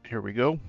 Here we go.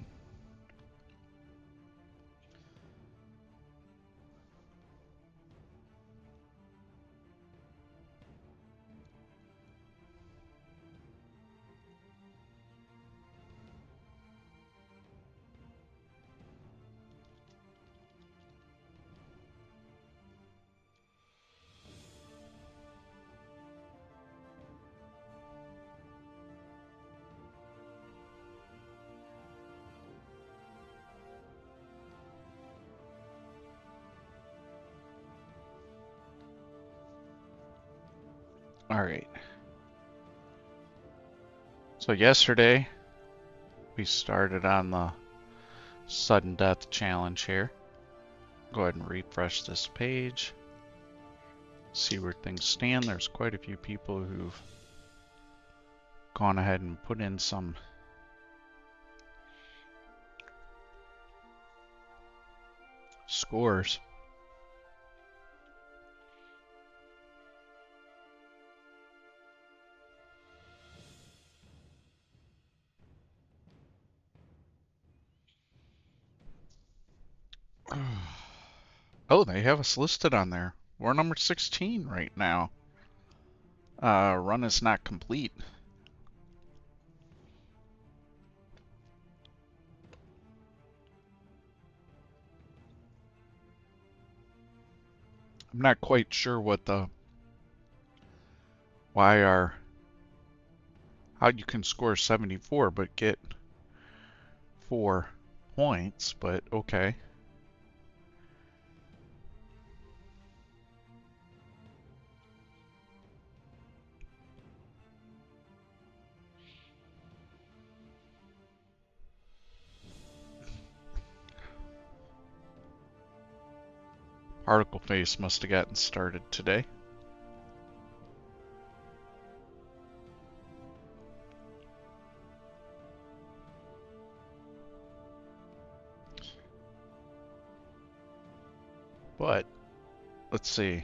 All right. So yesterday we started on the sudden death challenge here. Go ahead and refresh this page. See where things stand. There's quite a few people who've gone ahead and put in some scores. Oh, they have us listed on there. We're number 16 right now. Run is not complete. I'm not quite sure what how you can score 74 but get 4 points, but okay. Particle Face must have gotten started today. But let's see.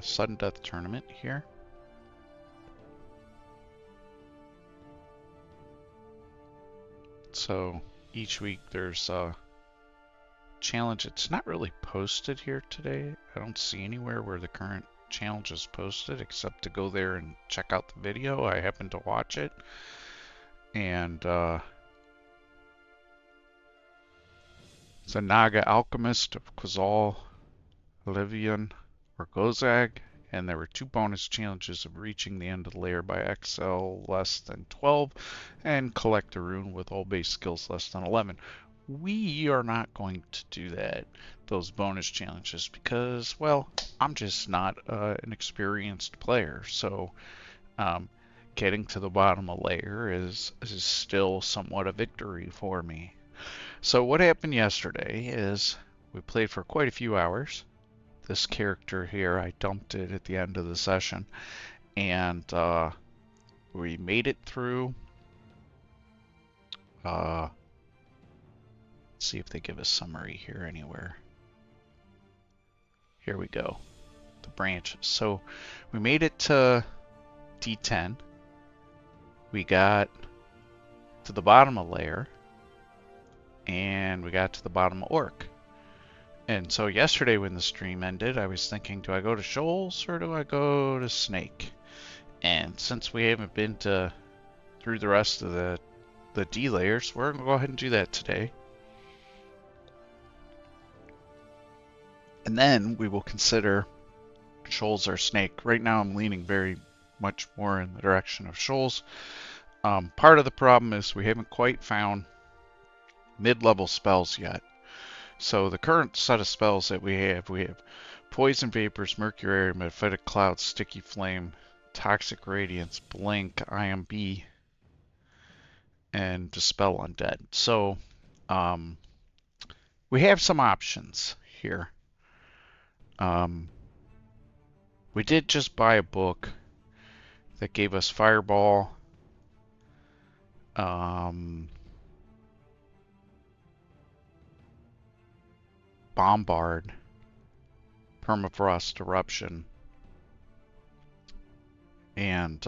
Sudden death tournament here. So each week there's a challenge. It's not really posted here today. I don't see anywhere where the current challenge is posted except to go there and check out the video. I happened to watch it, and the Naga Alchemist of Quazal, Livian, or Gozag, and there were 2 bonus challenges of reaching the end of the layer by XL less than 12 and collect a rune with all base skills less than 11. We are not going to do those bonus challenges, because, well, I'm just not an experienced player. So getting to the bottom of layer is still somewhat a victory for me. So what happened yesterday is we played for quite a few hours. This character here, I dumped it at the end of the session, and we made it through. Let's see if they give a summary here anywhere. Here we go. The branches. So we made it to D10. We got to the bottom of layer, and we got to the bottom of Orc. And so yesterday when the stream ended, I was thinking, do I go to Shoals or do I go to Snake? And since we haven't been through the rest of the D layers, we're gonna go ahead and do that today. And then we will consider Shoals or Snake. Right now I'm leaning very much more in the direction of Shoals. Part of the problem is we haven't quite found mid-level spells yet. So the current set of spells that we have Poison Vapors, Mercury, Mephitic Cloud, Sticky Flame, Toxic Radiance, Blink, IMB, and Dispel Undead. So we have some options here. We did just buy a book that gave us Fireball, Bombard, Permafrost Eruption, and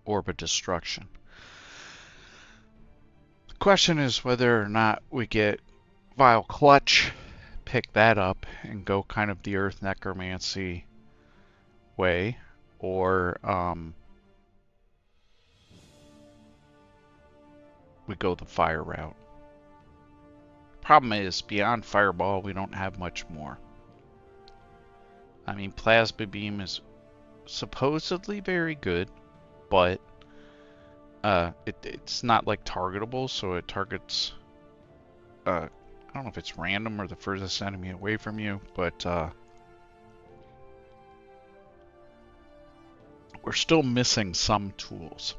orb of destruction. The question is whether or not we get Vile Clutch, pick that up, and go kind of the Earth Necromancy way, or we go the fire route. Problem is, beyond Fireball, we don't have much more. I mean, Plasma Beam is supposedly very good, but it's not like targetable, so it targets, I don't know if it's random or the furthest enemy away from you, but we're still missing some tools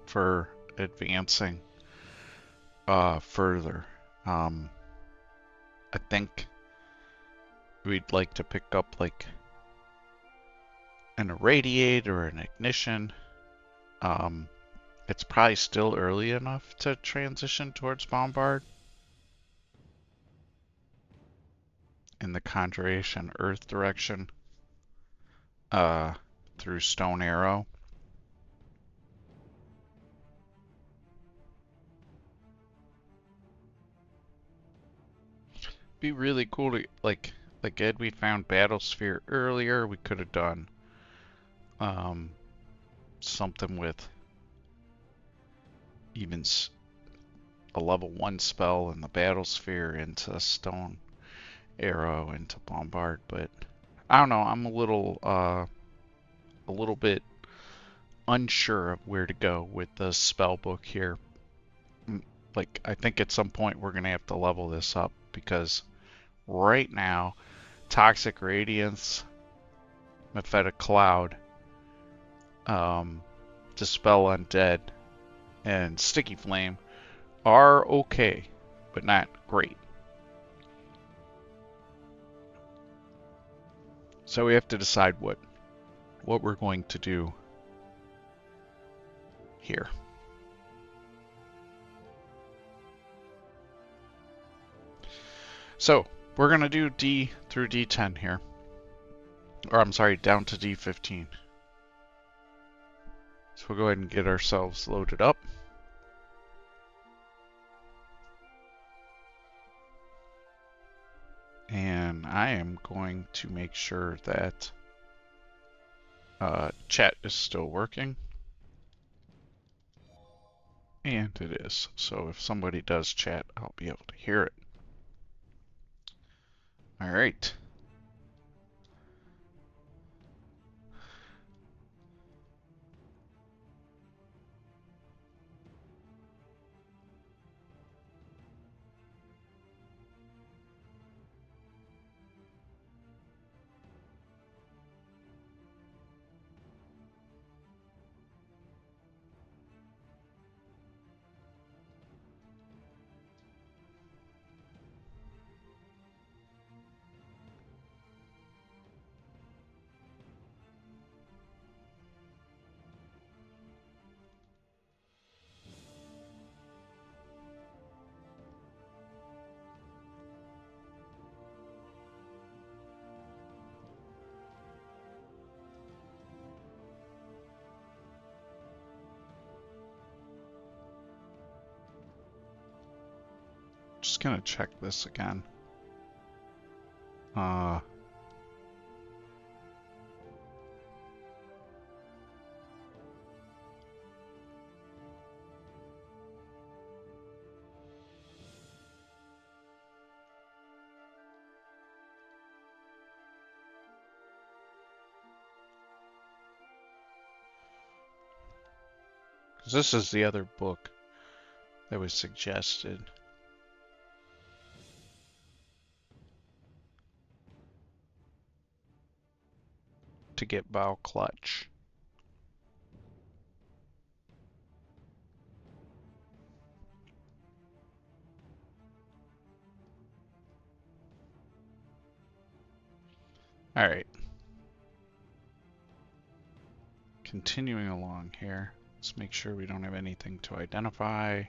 for advancing further. I think we'd like to pick up like an irradiate or an ignition. It's probably still early enough to transition towards bombard in the Conjuration Earth direction through Stone Arrow. Be really cool to like Ed, we found Battlesphere earlier. We could have done something with even a level 1 spell in the Battlesphere into Stone Arrow into Bombard, but I don't know, I'm a little bit unsure of where to go with the spell book here. Like, I think at some point we're gonna have to level this up, because right now Toxic Radiance, Mephetic Cloud, Dispel Undead, and Sticky Flame are okay, but not great. So we have to decide what we're going to do here. So we're going to do D through D10 here. Or I'm sorry, down to D15. So we'll go ahead and get ourselves loaded up. And I am going to make sure that chat is still working. And it is. So if somebody does chat, I'll be able to hear it. All right. Just gonna check this again. This is the other book that was suggested. To get Vile Clutch. Alright. Continuing along here. Let's make sure we don't have anything to identify.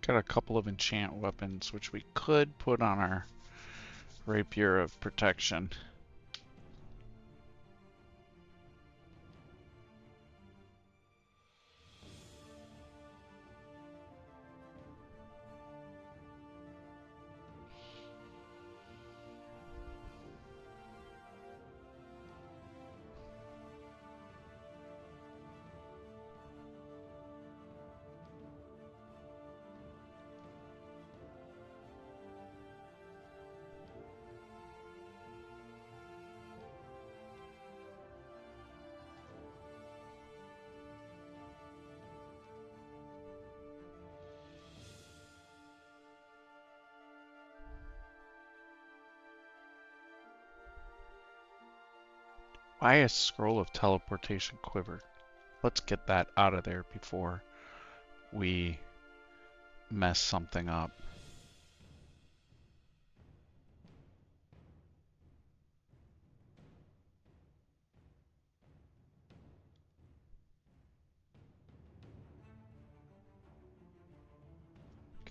Got a couple of enchant weapons which we could put on our rapier of protection. Why a scroll of teleportation quiver? Let's get that out of there before we mess something up.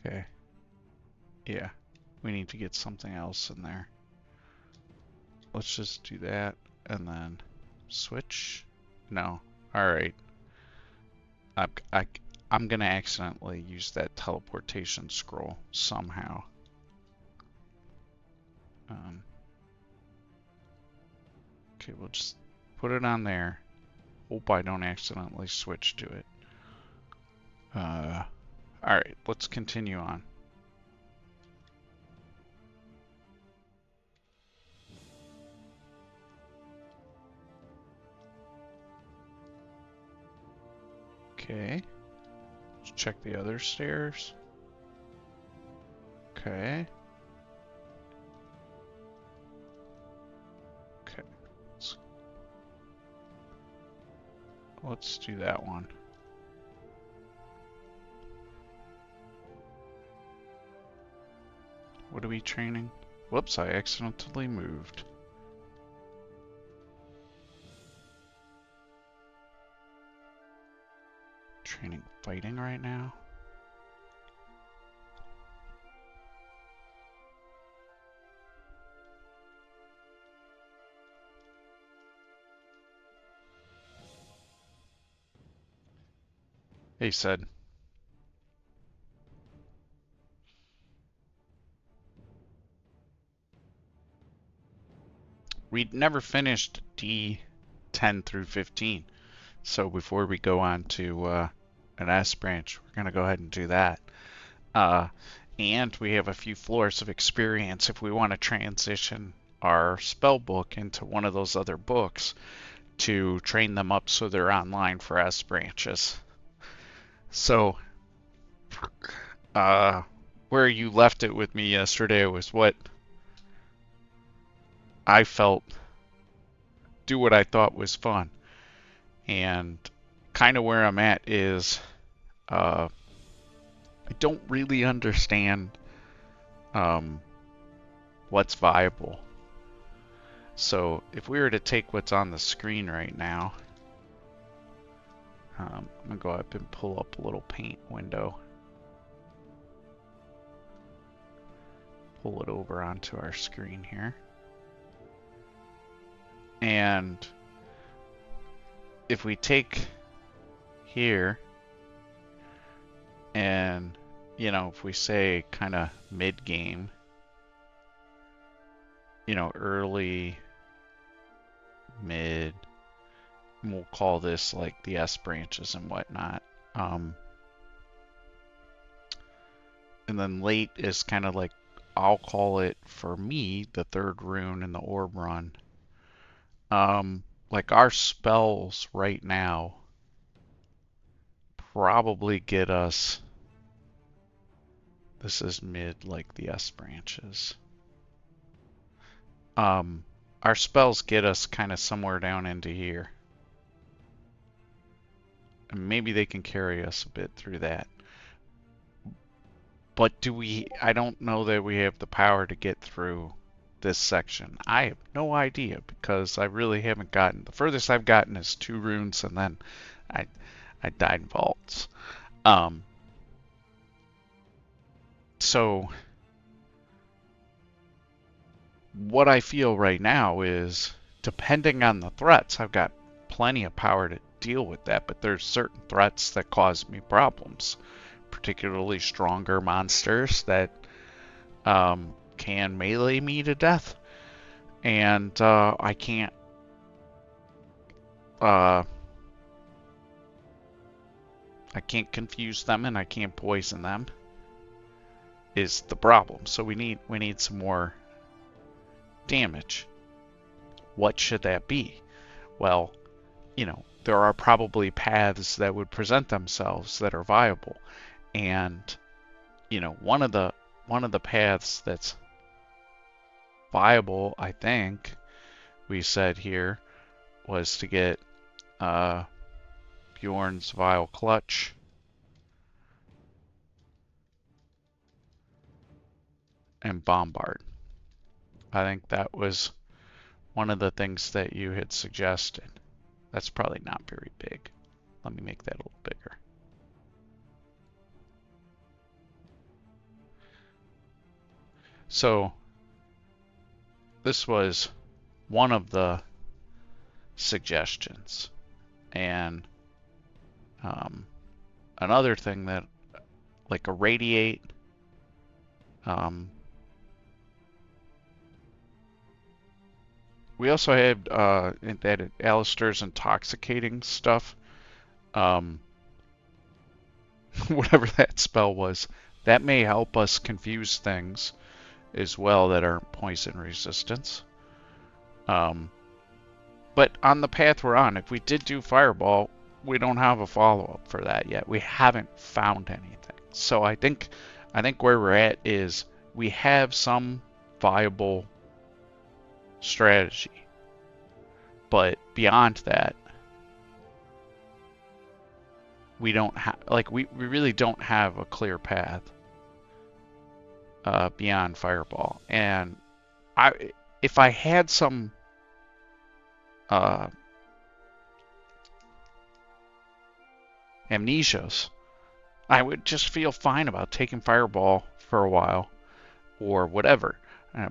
Okay. Yeah, we need to get something else in there. Let's just do that and then switch. No. Alright. I'm gonna accidentally use that teleportation scroll somehow. Okay, we'll just put it on there. Hope I don't accidentally switch to it. Alright, let's continue on. Okay. Let's check the other stairs. Okay. Okay. Let's do that one. What are we training? Whoops, I accidentally moved. Training fighting right now. Hey, said. We'd never finished D10 through 15. So before we go on to an S branch, we're going to go ahead and do that. And we have a few floors of experience if we want to transition our spell book into one of those other books to train them up so they're online for S branches. So, where you left it with me yesterday was what I felt, do what I thought was fun. And kind of where I'm at is I don't really understand what's viable. So if we were to take what's on the screen right now, I'm going to go up and pull up a little paint window. Pull it over onto our screen here. And if we take here and, you know, if we say kind of mid-game, you know, early, mid, we'll call this like the S branches and whatnot. And then late is kind of like, I'll call it, for me, the third rune in the orb run. Like our spells right now probably get us, this is mid like the S branches. Our spells get us kind of somewhere down into here. And maybe they can carry us a bit through that. But do we, I don't know that we have the power to get through this section. I have no idea because I really haven't gotten, the furthest I've gotten is 2 runes and then I died in vaults. So what I feel right now is, depending on the threats, I've got plenty of power to deal with that, but there's certain threats that cause me problems, particularly stronger monsters that can melee me to death, and uh, I can't confuse them and I can't poison them. Is the problem. So we need some more damage. What should that be? Well, there are probably paths that would present themselves that are viable. And, one of the paths that's viable, I think, we said here, was to get Bjorn's Vile Clutch and Bombard. I think that was one of the things that you had suggested. That's probably not very big. Let me make that a little bigger. So this was one of the suggestions. And another thing that, like, irradiate, we also had that Alistair's intoxicating stuff. Whatever that spell was, that may help us confuse things as well that are poison resistance. But on the path we're on, if we did do Fireball, we don't have a follow-up for that yet. We haven't found anything. So I think where we're at is we have some viable strategy. But beyond that, we don't have, like, we really don't have a clear path beyond Fireball. And if I had some amnesias, I would just feel fine about taking Fireball for a while or whatever.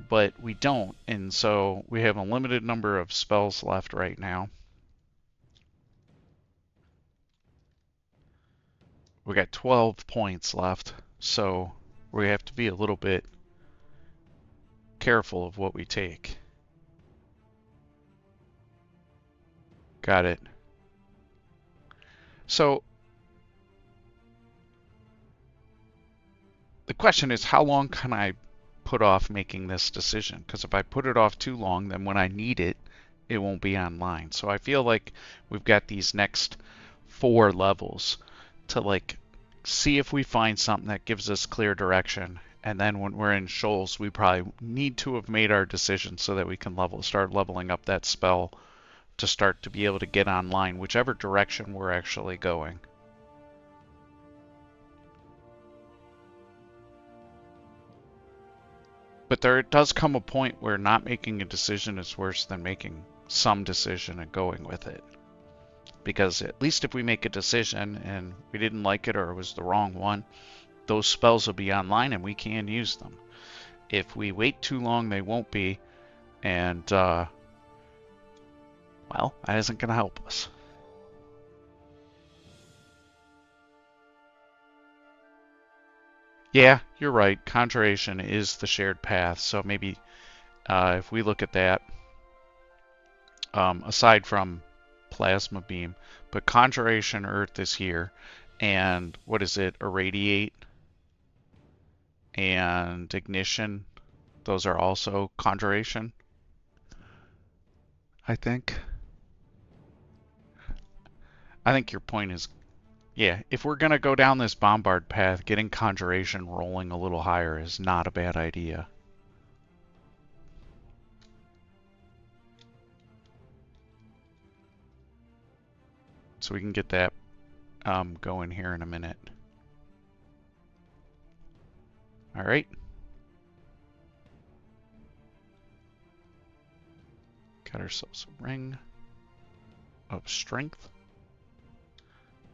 But we don't, and so we have a limited number of spells left right now. We got 12 points left, so we have to be a little bit careful of what we take. Got it. So the question is, how long can I put off making this decision? Because if I put it off too long, then when I need it, it won't be online. So I feel like we've got these next 4 levels to, like, see if we find something that gives us clear direction. And then when we're in shoals, we probably need to have made our decision so that we can start leveling up that spell to start to be able to get online, whichever direction we're actually going. But there does come a point where not making a decision is worse than making some decision and going with it. Because at least if we make a decision and we didn't like it or it was the wrong one, those spells will be online and we can use them. If we wait too long, they won't be, and, well, that isn't going to help us. Yeah, you're right. Conjuration is the shared path, so maybe if we look at that, aside from Plasma Beam, but Conjuration Earth is here, and what is it? Irradiate and Ignition, those are also Conjuration, I think. I think your point is, yeah, if we're going to go down this Bombard path, getting Conjuration rolling a little higher is not a bad idea. So we can get that going here in a minute. All right. Got ourselves a ring of strength.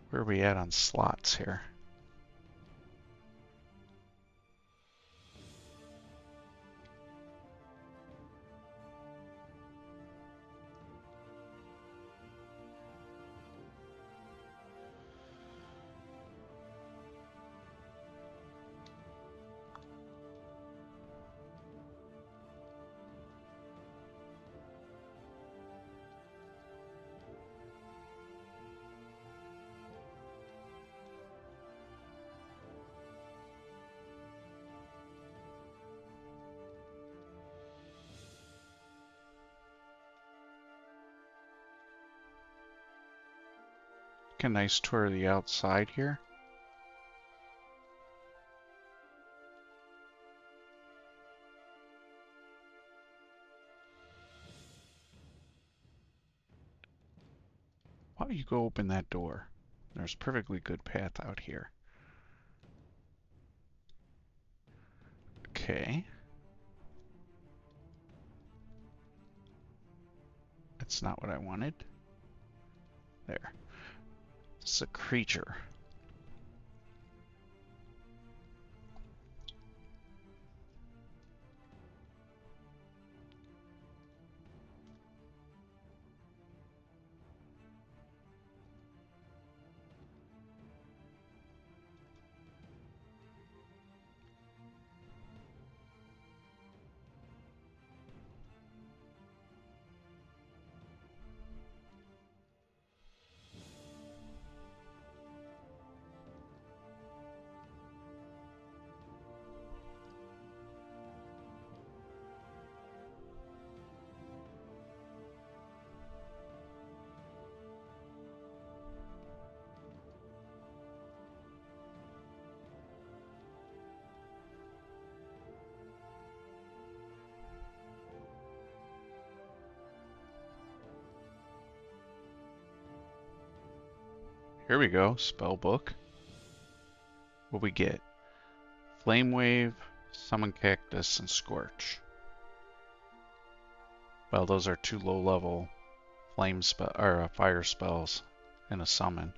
Where are we at on slots here? take a nice tour of the outside here. Why don't you go open that door? There's a perfectly good path out here. Okay. That's not what I wanted. There. It's a creature. Here we go, spell book. What we get? Flame Wave, Summon Cactus, and Scorch. Well, those are 2 low-level flame spell or fire spells and a summon.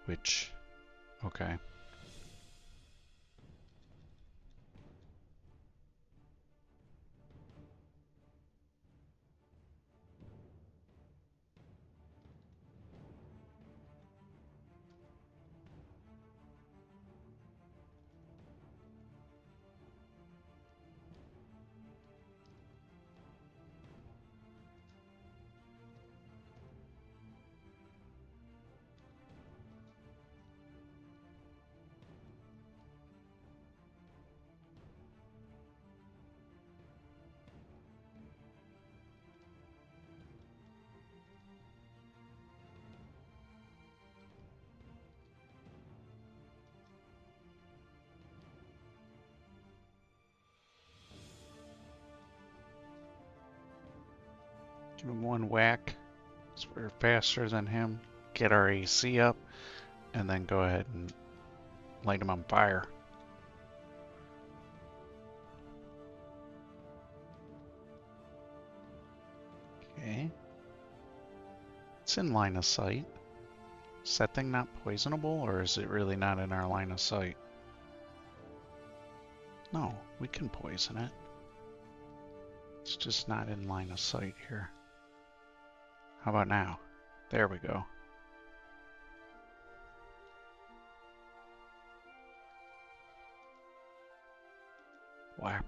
Which, okay. Give him 1 whack. So we're faster than him. Get our AC up. And then go ahead and light him on fire. Okay. It's in line of sight. Is that thing not poisonable, or is it really not in our line of sight? No, we can poison it. It's just not in line of sight here. How about now? There we go. Whap.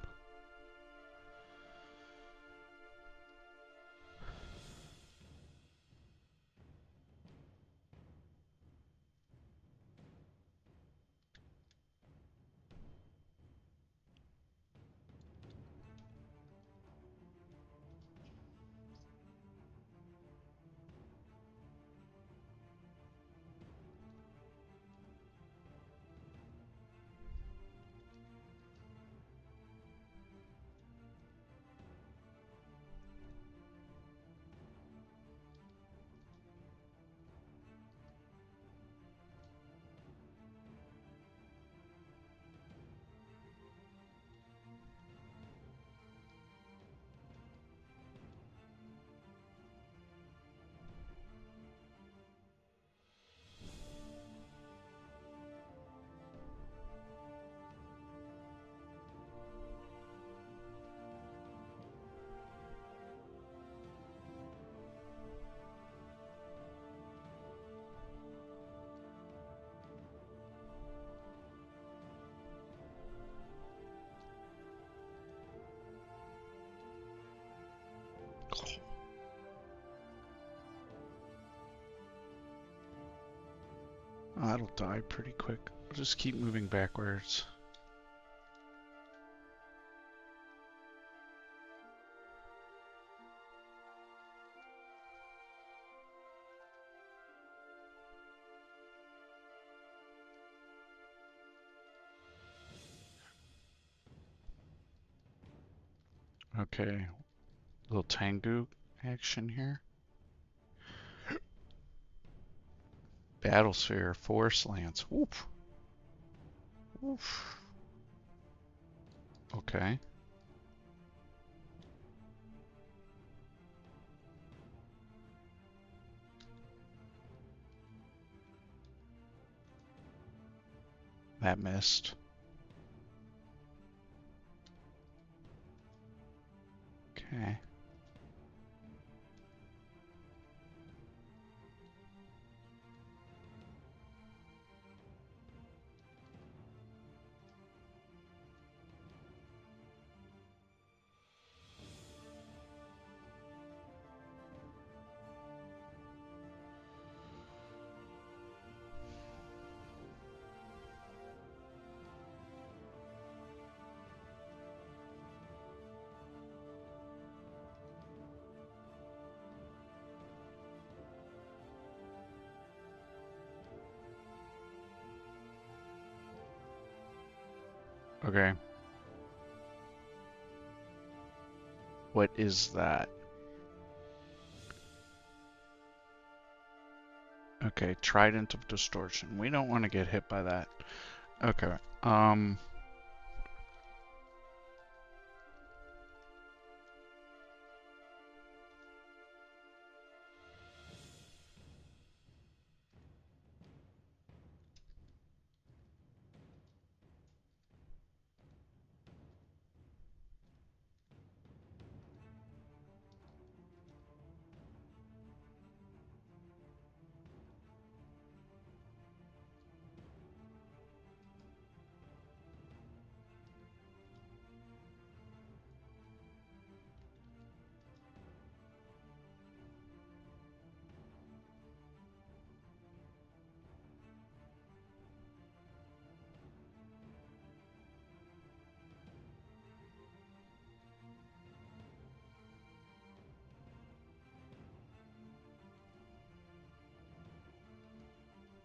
Oh, that'll die pretty quick. I'll just keep moving backwards. Okay, little Tengu action here. Battlesphere, Force Lance. Oof. Oof. Okay. That missed. Okay. Okay. What is that? Okay, Trident of Distortion. We don't want to get hit by that. Okay.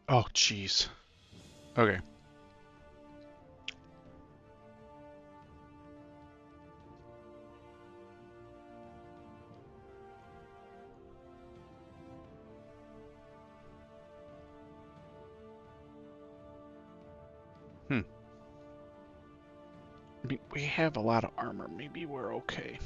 Oh, jeez. Okay. Hmm. We have a lot of armor. Maybe we're okay.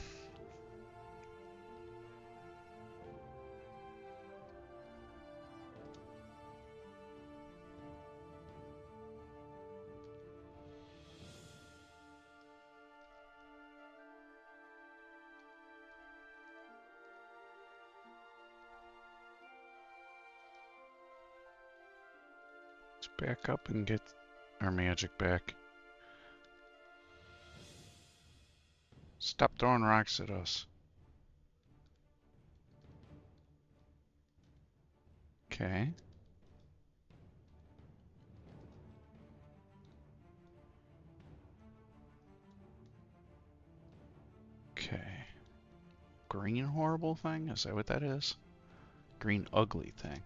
Let's back up and get our magic back. Stop throwing rocks at us. Okay. Okay. Green horrible thing? Is that what that is? Green ugly thing.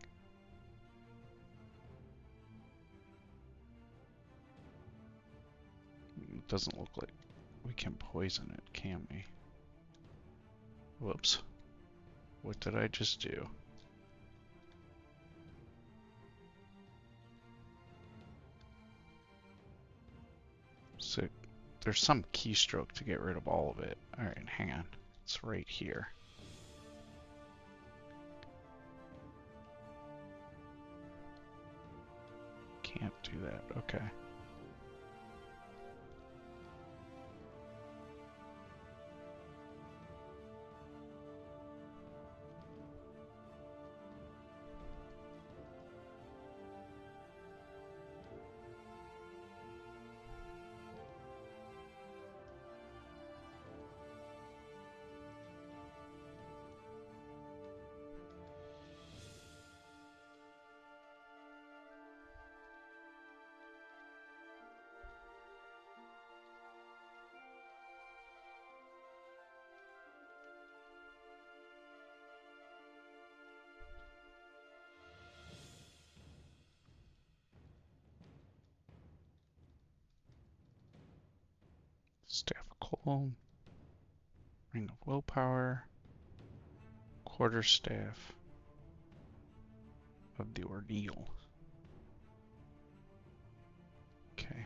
It doesn't look like we can poison it, can we? Whoops. What did I just do? So there's some keystroke to get rid of all of it. Alright, hang on. It's right here. Can't do that. Okay. Staff of Coal. Ring of Willpower, Quarterstaff of the Ordeal. Okay.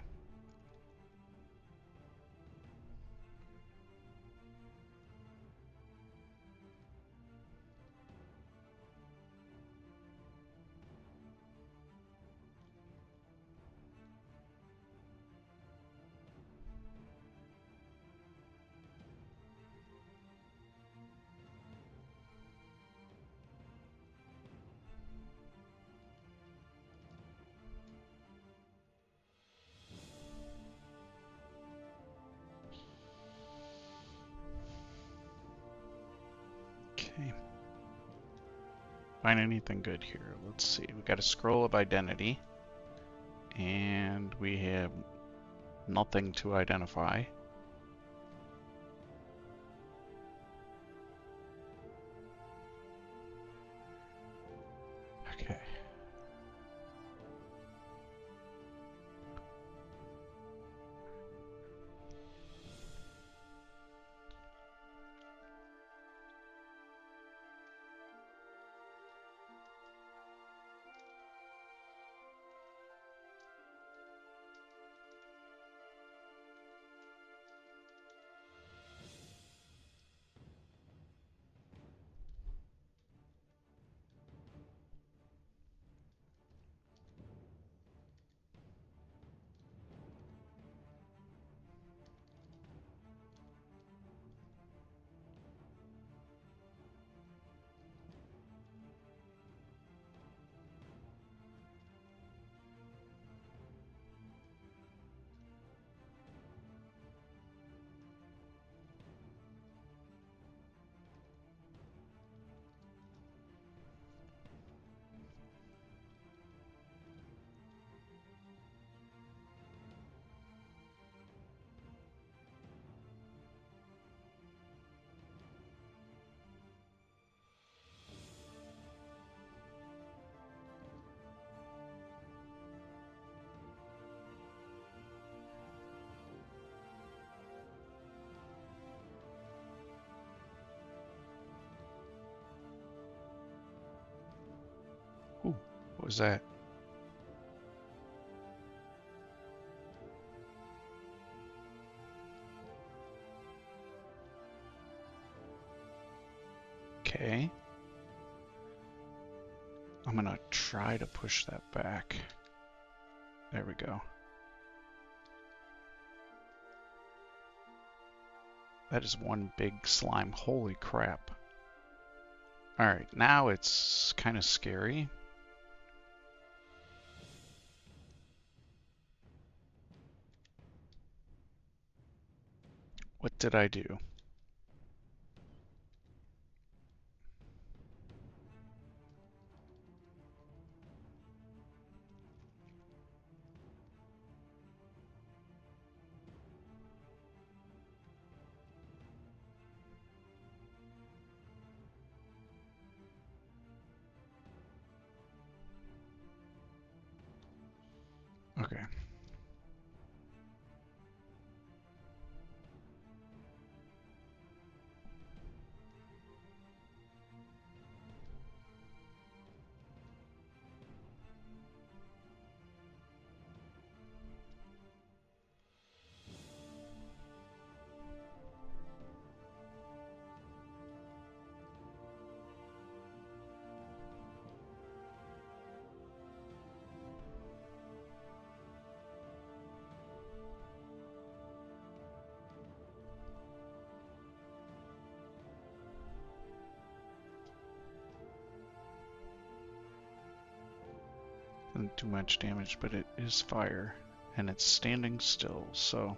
Okay. Find anything good here. Let's see. We got a Scroll of Identity. And we have nothing to identify. Okay. Ooh, what was that? Okay. I'm gonna try to push that back. There we go. That is one big slime. Holy crap. Alright, now it's kind of scary. What did I do? Okay. Doesn't do much damage, but it is fire. And it's standing still, so...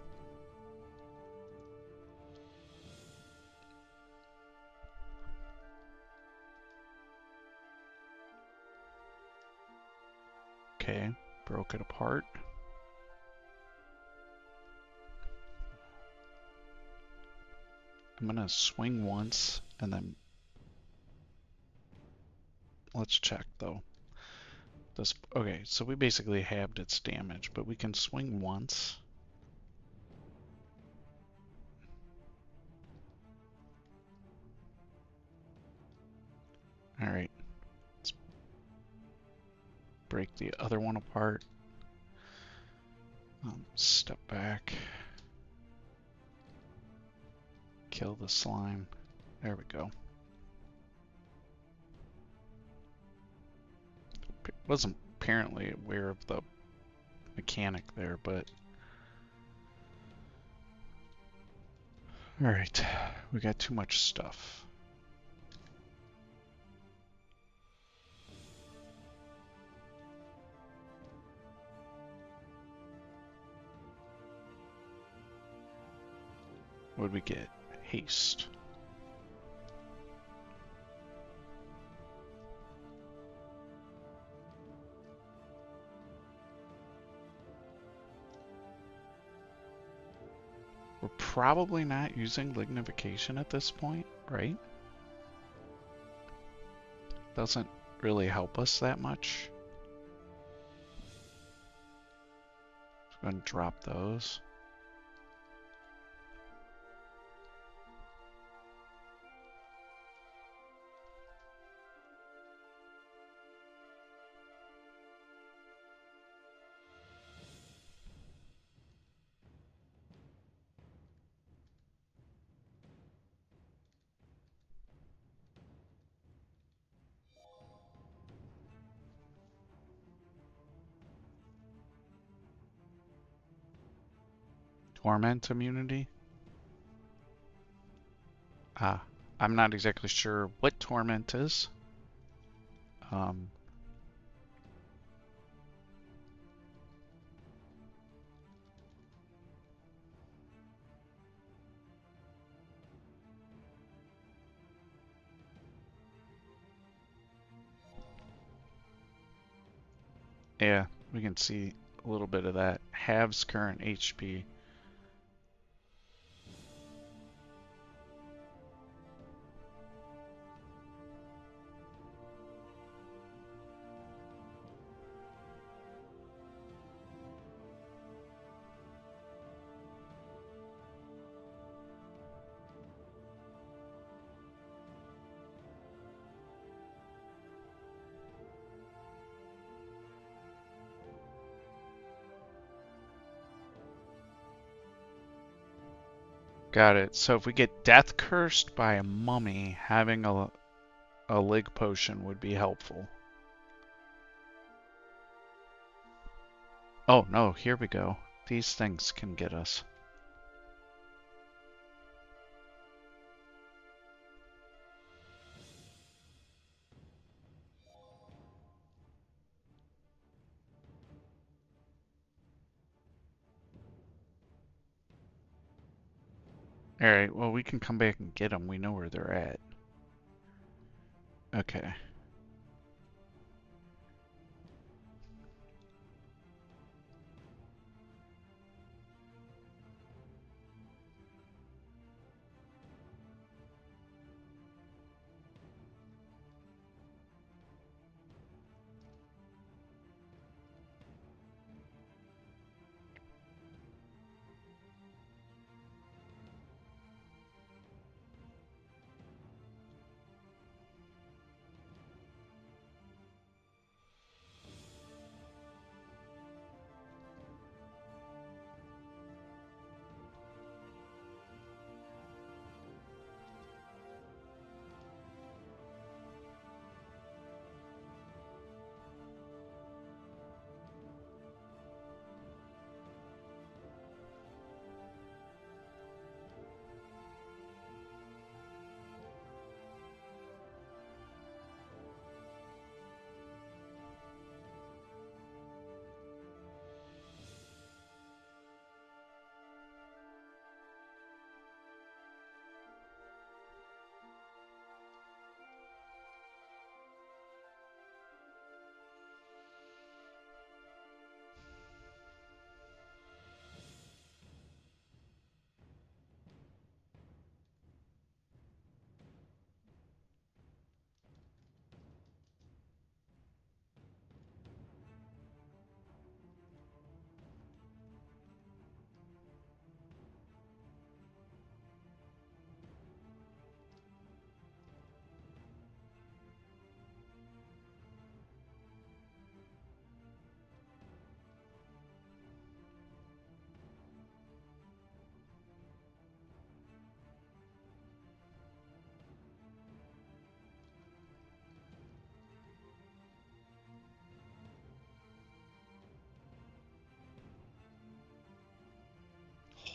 Okay, broke it apart. I'm gonna swing once, and then... Let's check, though. This, okay, so we basically halved its damage, but we can swing once. All right, let's break the other one apart. Step back. Kill the slime. There we go. Wasn't apparently aware of the mechanic there, but... Alright, we got too much stuff. What'd we get? Haste. We're probably not using lignification at this point, right? Doesn't really help us that much. Just gonna drop those. Torment immunity? I'm not exactly sure what torment is. Yeah, we can see a little bit of that. Halves current HP. Got it. So if we get death cursed by a mummy, having a lig potion would be helpful. Oh no, here we go. These things can get us. Alright, well we can come back and get them. We know where they're at. Okay.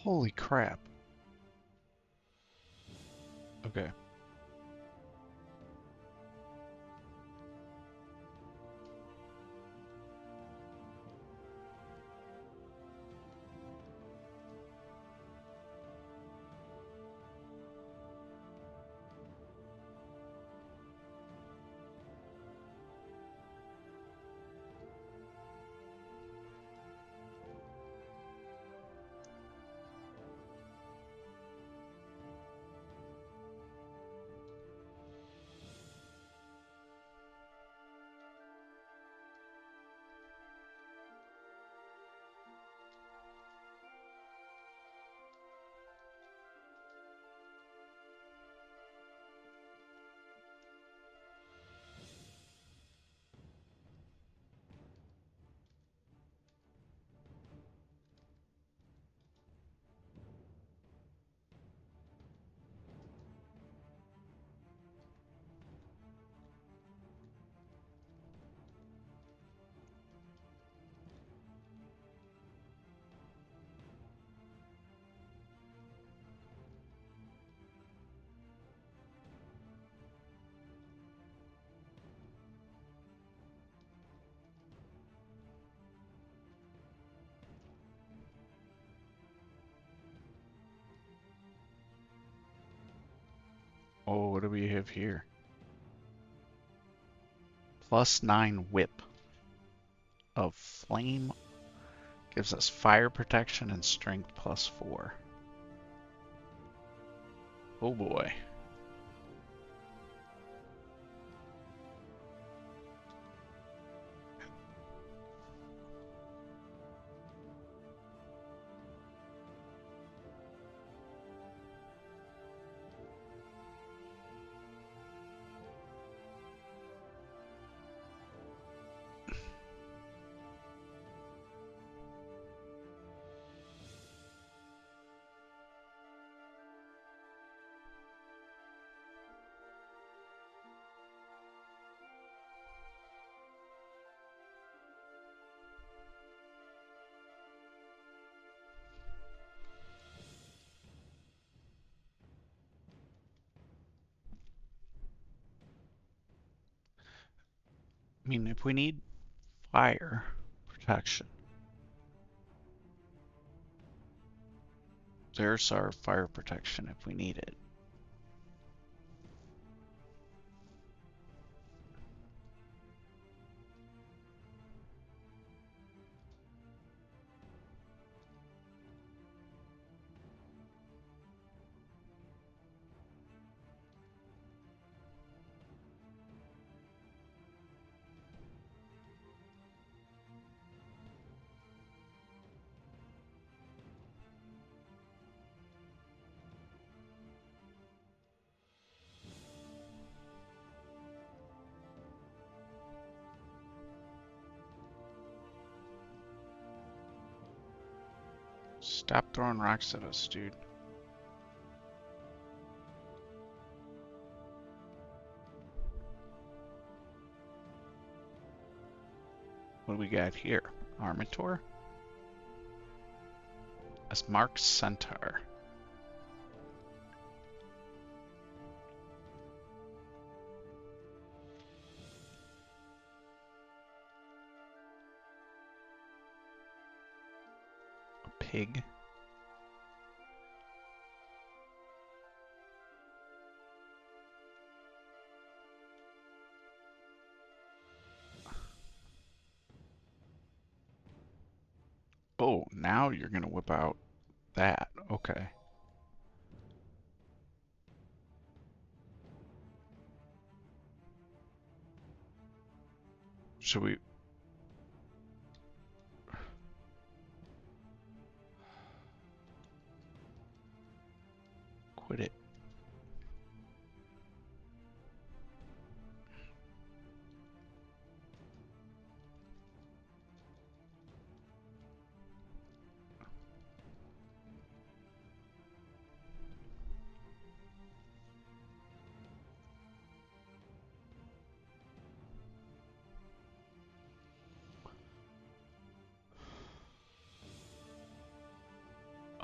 Holy crap. Okay. Oh, what do we have here? +9 whip of flame gives us fire protection and strength +4. Oh boy. I mean, if we need fire protection, there's our fire protection if we need it. Stop throwing rocks at us, dude. What do we got here? Armator? As Mark Centaur. A pig. Oh, now you're gonna whip out that. Okay. Should we... quit it?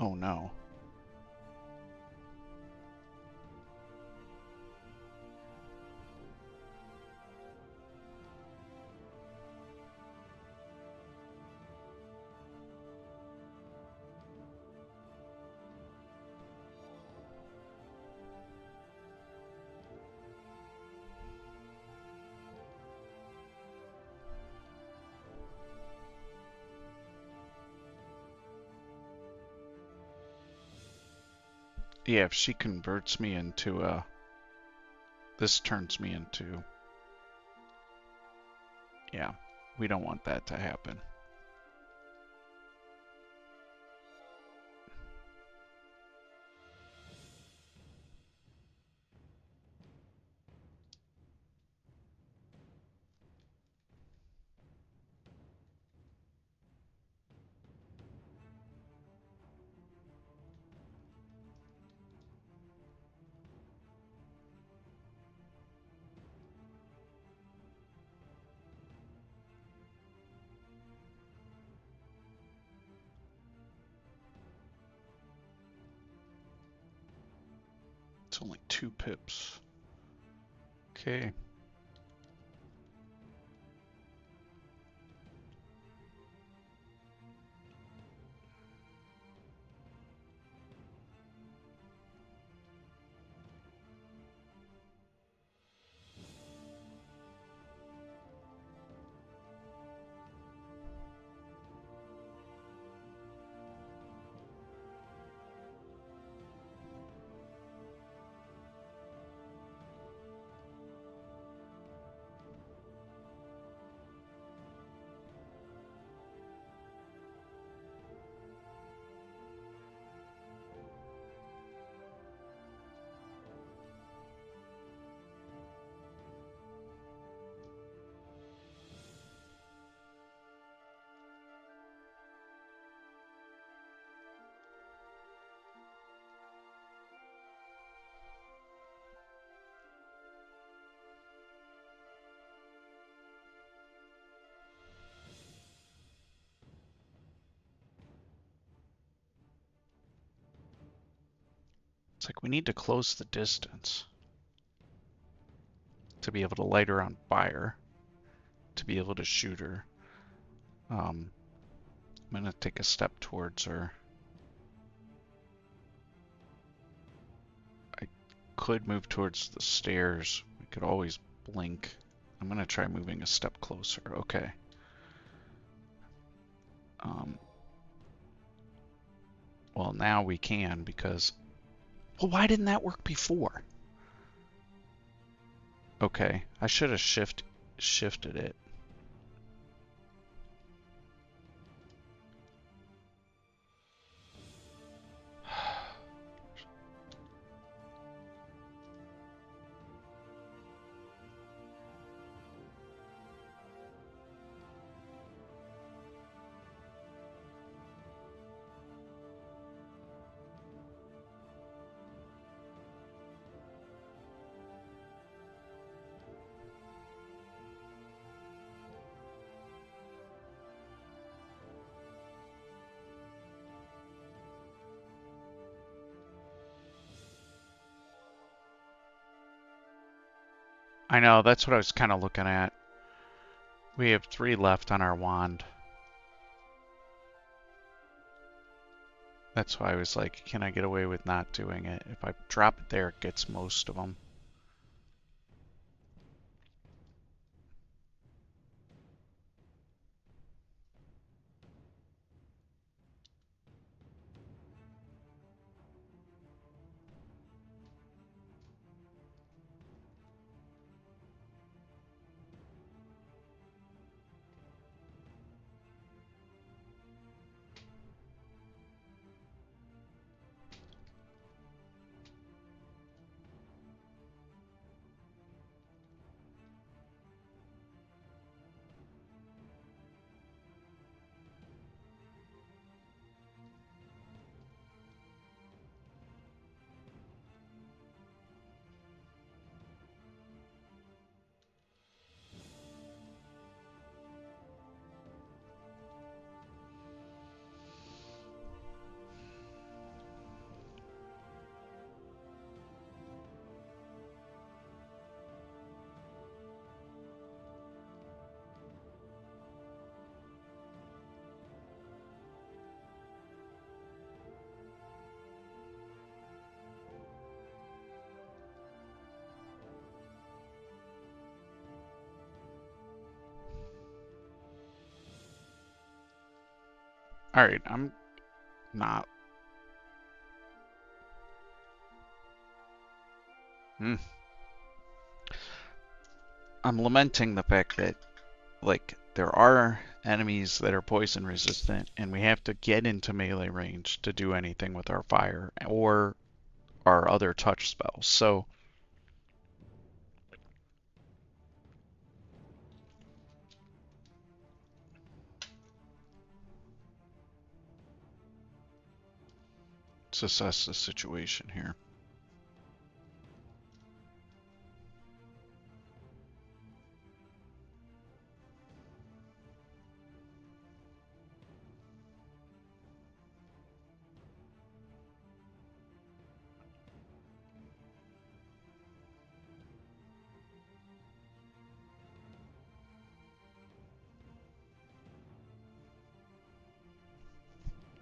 Oh no. Yeah, if she converts me into a... This turns me into... Yeah, we don't want that to happen. It's only 2 pips. Okay. It's like we need to close the distance to be able to light her on fire, to be able to shoot her. I'm gonna take a step towards her. I could move towards the stairs. We could always blink. I'm gonna try moving a step closer. Okay. Well, now we can because... Well, why didn't that work before? Okay, I should have shifted it. I know, that's what I was kind of looking at. We have 3 left on our wand. That's why I was like, can I get away with not doing it? If I drop it there, it gets most of them. Alright, I'm not... Hmm. I'm lamenting the fact that, like, there are enemies that are poison resistant, and we have to get into melee range to do anything with our fire or our other touch spells. So, let's assess the situation here.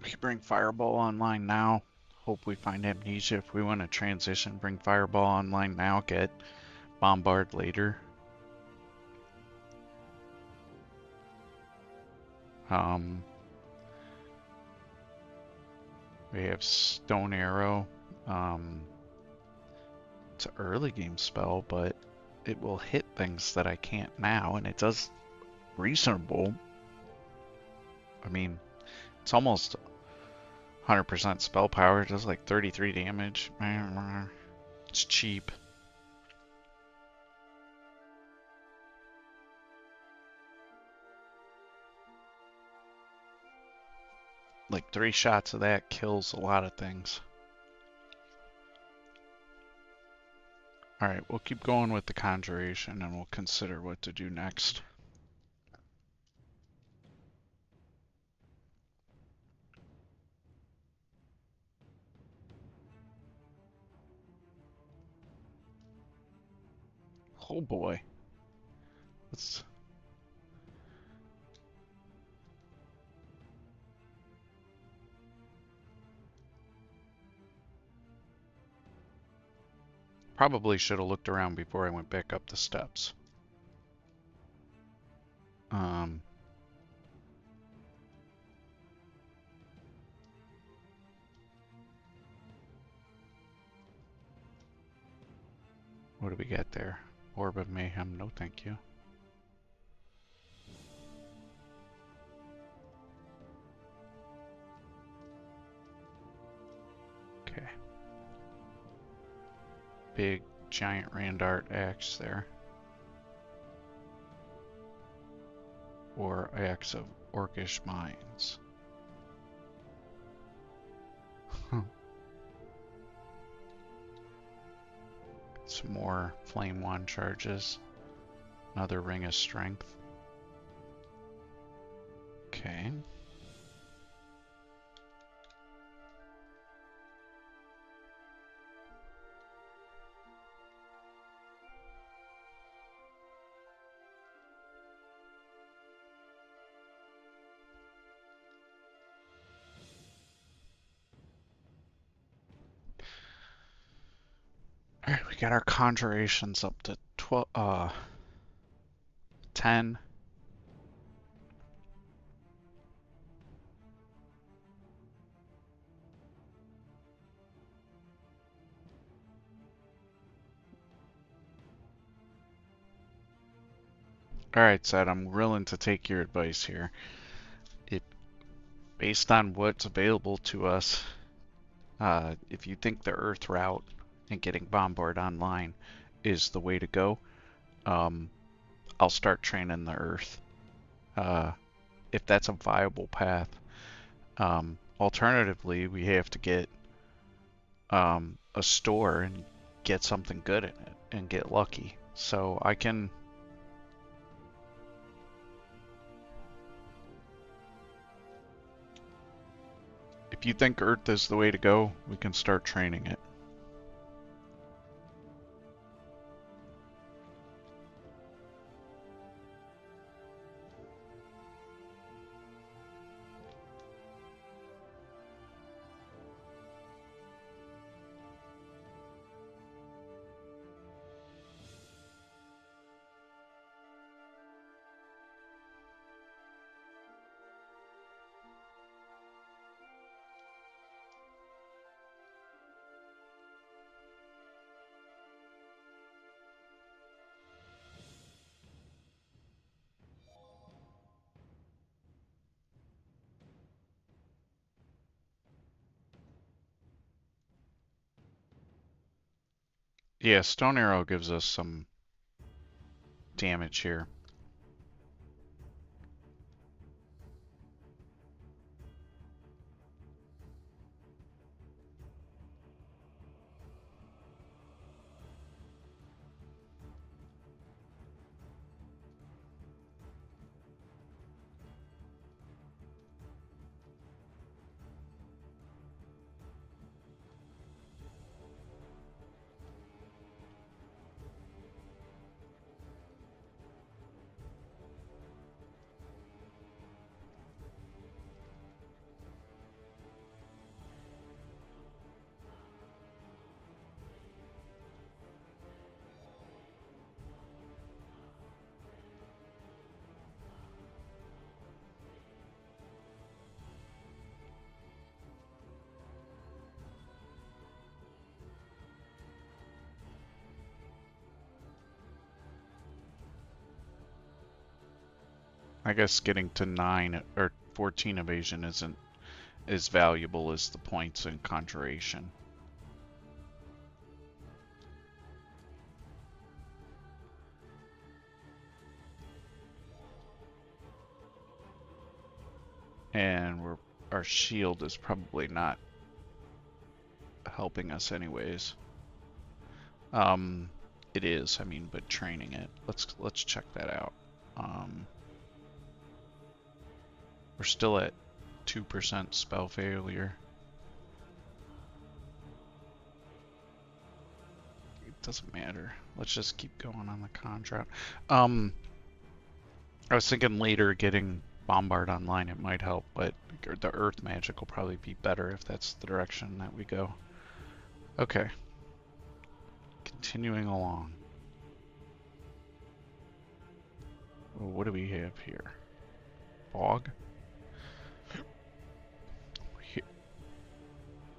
We can bring Fireball online now. Hope we find Amnesia. If we want to transition, bring Fireball online now, get Bombard later. We have Stone Arrow. It's an early game spell, but it will hit things that I can't now, and it does reasonable. I mean, it's almost 100% spell power. It does like 33 damage. It's cheap. Like 3 shots of that kills a lot of things. Alright, we'll keep going with the Conjuration and we'll consider what to do next. Oh boy. Let's... Probably should have looked around before I went back up the steps. What do we get there? Orb of Mayhem, no thank you. Okay. Big giant Randart axe there. Or axe of Orcish Mines. Some more Flame Wand charges. Another Ring of Strength. Okay. Alright, we got our conjurations up to 10. Alright, Seth, I'm willing to take your advice here. Based on what's available to us, if you think the Earth route and getting Bombard online is the way to go, I'll start training the Earth. If that's a viable path. Alternatively, we have to get a store and get something good in it and get lucky. So I can... If you think Earth is the way to go, we can start training it. Yeah, Stone Arrow gives us some damage here. I guess getting to 9 or 14 evasion isn't as valuable as the points in conjuration. And our shield is probably not helping us anyways. It is, I mean, but training it. Let's check that out. We're still at 2% spell failure. It doesn't matter. Let's just keep going on the contract. I was thinking later getting Bombard online, it might help, but the Earth Magic will probably be better if that's the direction that we go. Okay. Continuing along. Well, what do we have here? Fog?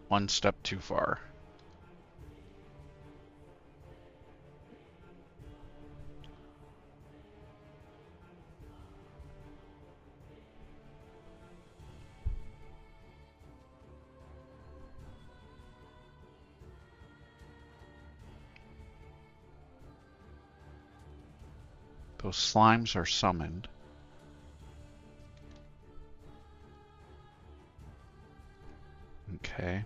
One step too far. Those slimes are summoned. Okay.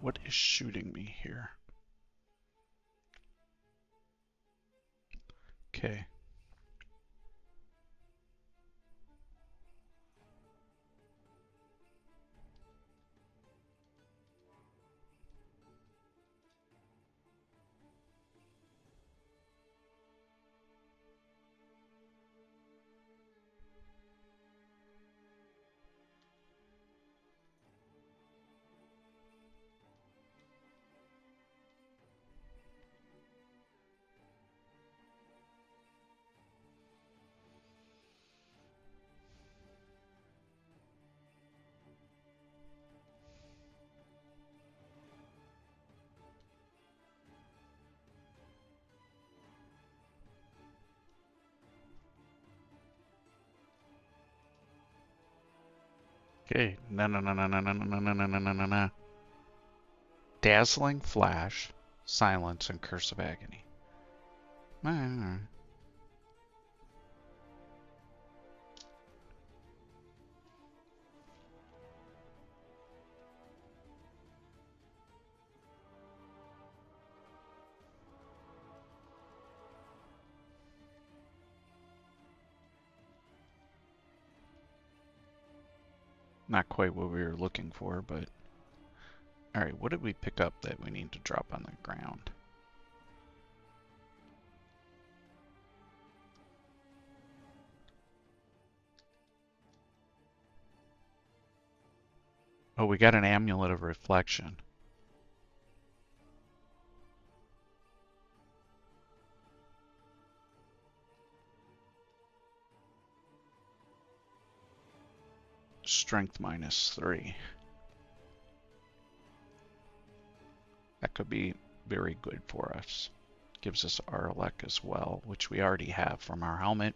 What is shooting me here? Okay. Okay. No, no, no, no, no, no, no, no, no, no, no, no, no. Dazzling Flash, Silence, and Curse of Agony. Not quite what we were looking for, but... Alright, what did we pick up that we need to drop on the ground? Oh, we got an Amulet of Reflection. strength -3. That could be very good for us. Gives us Arlec as well, which we already have from our helmet.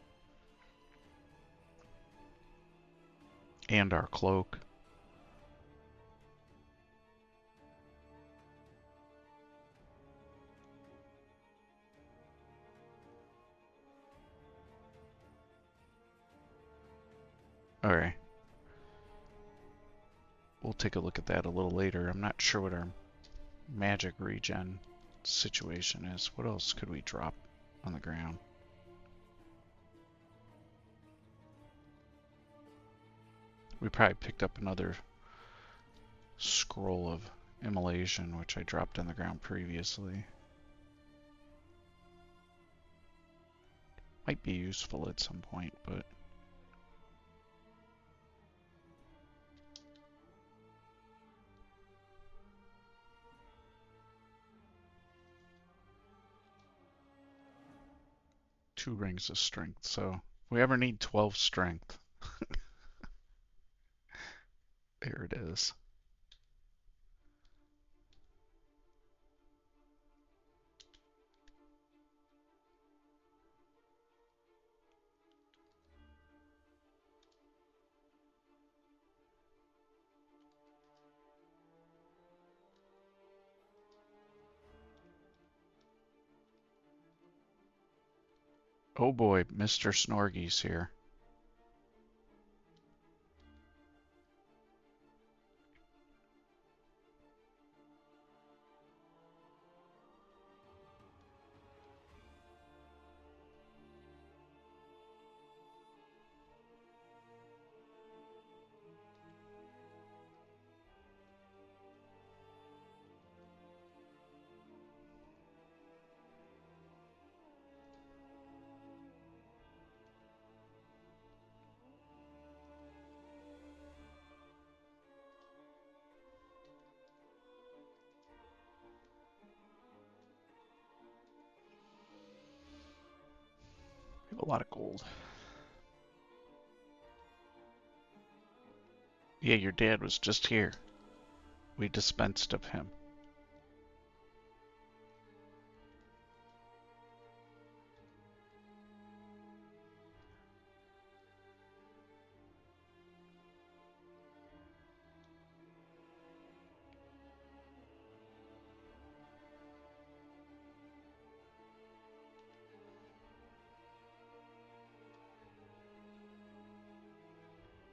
And our cloak. Alright. We'll take a look at that a little later. I'm not sure what our magic regen situation is. What else could we drop on the ground? We probably picked up another scroll of immolation, which I dropped on the ground previously. Might be useful at some point, but two rings of strength, so if we ever need 12 strength, there it is. Oh boy, Mr. Snorgy's here. We have a lot of gold. Yeah, your dad was just here. We dispensed of him.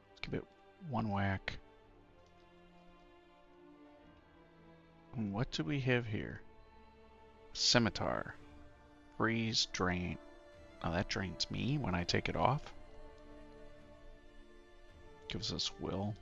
Let's give it one whack. And what do we have here? Scimitar. Freeze, drain. Oh, that drains me when I take it off. Gives us will.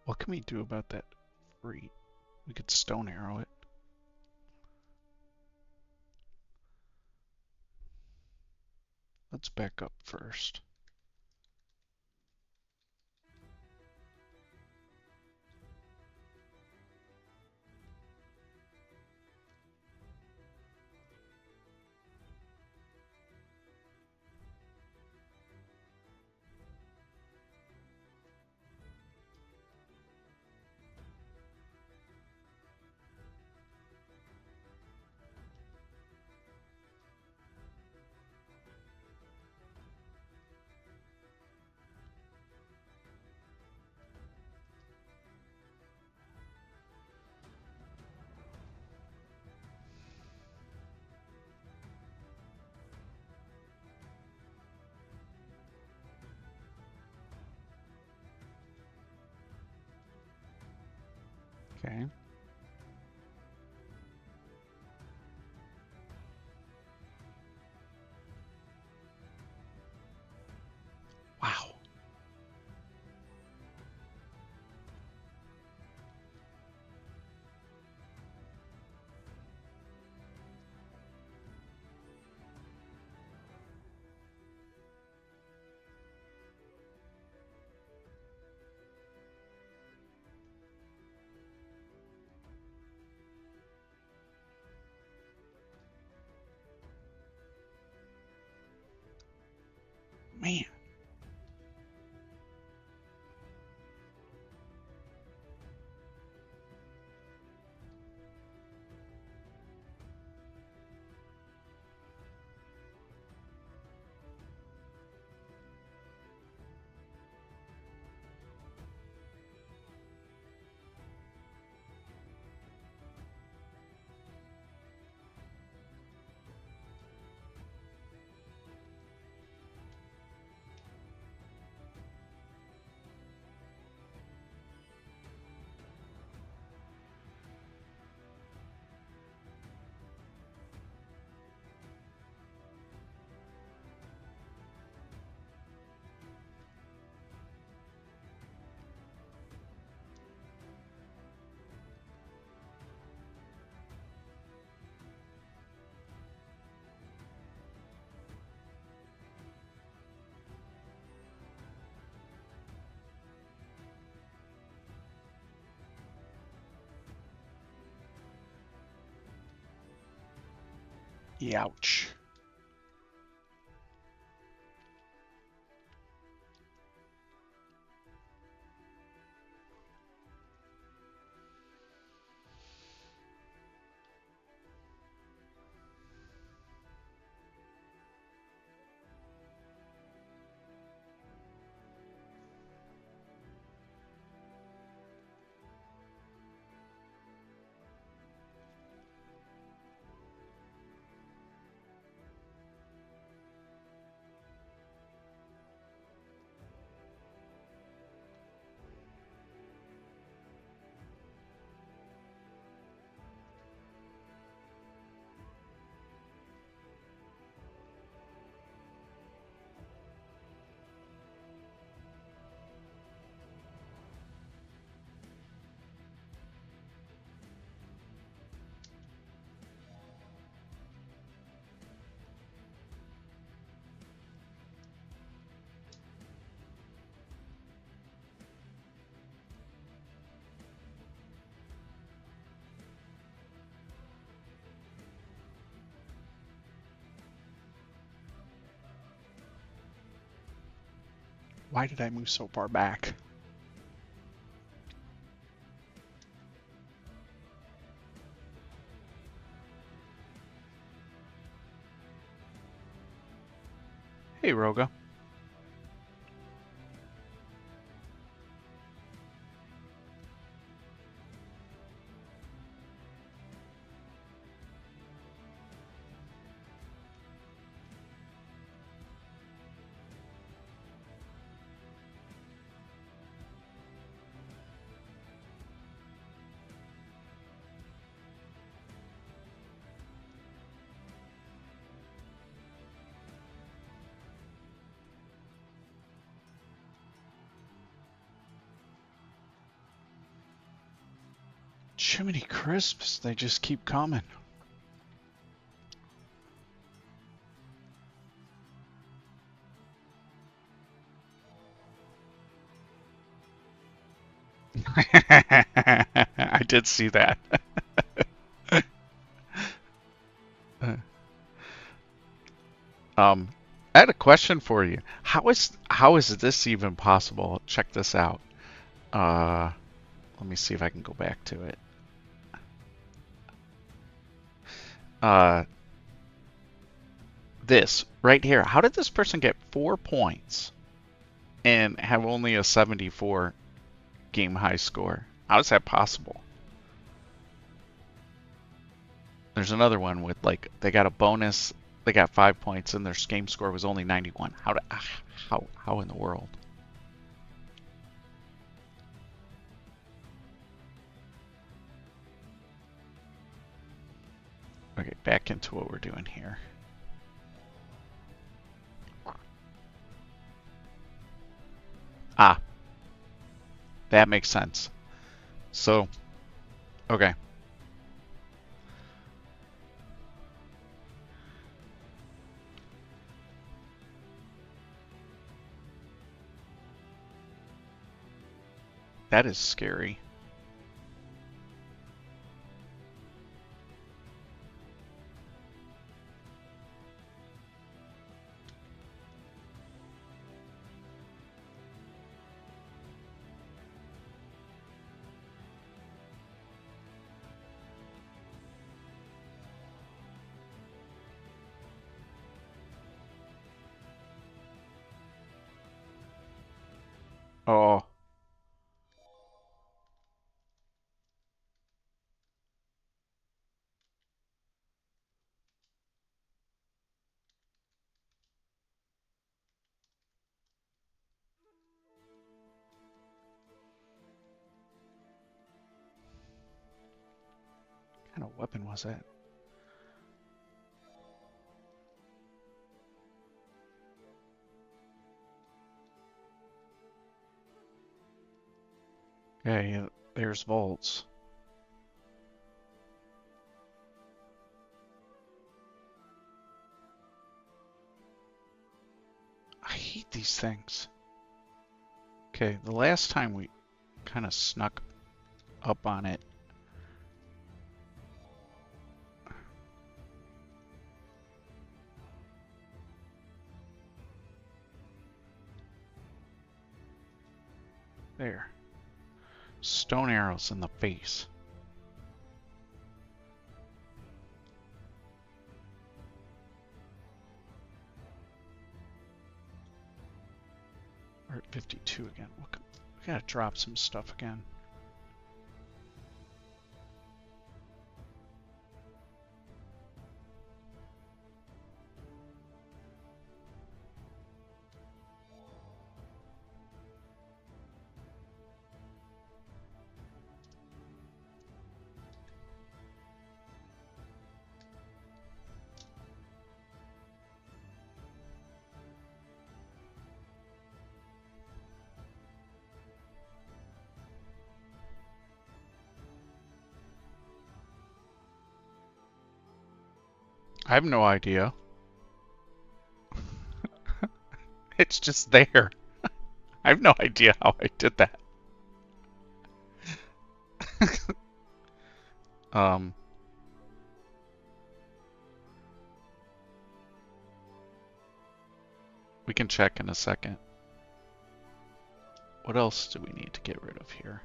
What can we do about that free? We could stone arrow it. Let's back up first. Youch. Why did I move so far back? Hey, Roga. Jiminy Crisps, they just keep coming. I did see that. I had a question for you. How is this even possible? Check this out. Uh, Let me see if I can go back to it. Uh, this right here. How did this person get 4 points and have only a 74 game high score? How is that possible? There's another one with like they got a bonus. They got 5 points and their game score was only 91. How in the world? Okay, back into what we're doing here. Ah, that makes sense. So, okay. That is scary. Oh, what kind of weapon was that? Okay, there's volts. I hate these things. Okay, the last time we kind of snuck up on it. There. Stone arrows in the face. We're at 52 again. We gotta drop some stuff again. I have no idea. It's just there. I have no idea how I did that. We can check in a second. What else do we need to get rid of here?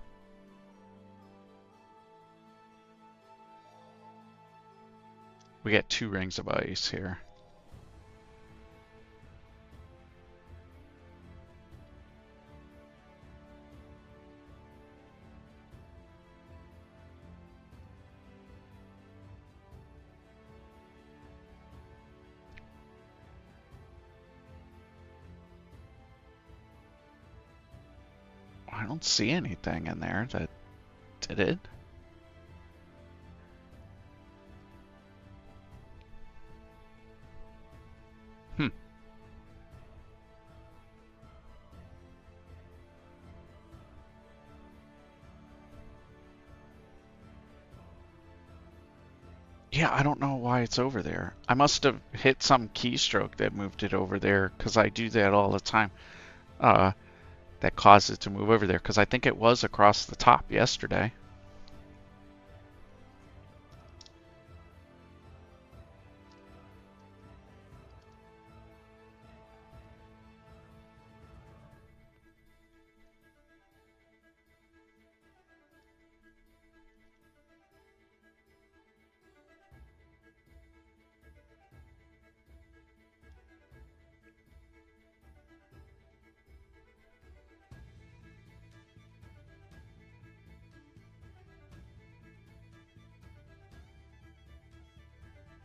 We got 2 rings of ice here. I don't see anything in there that did it. Yeah, I don't know why it's over there. I must have hit some keystroke that moved it over there, because I do that all the time. That caused it to move over there, because I think it was across the top yesterday.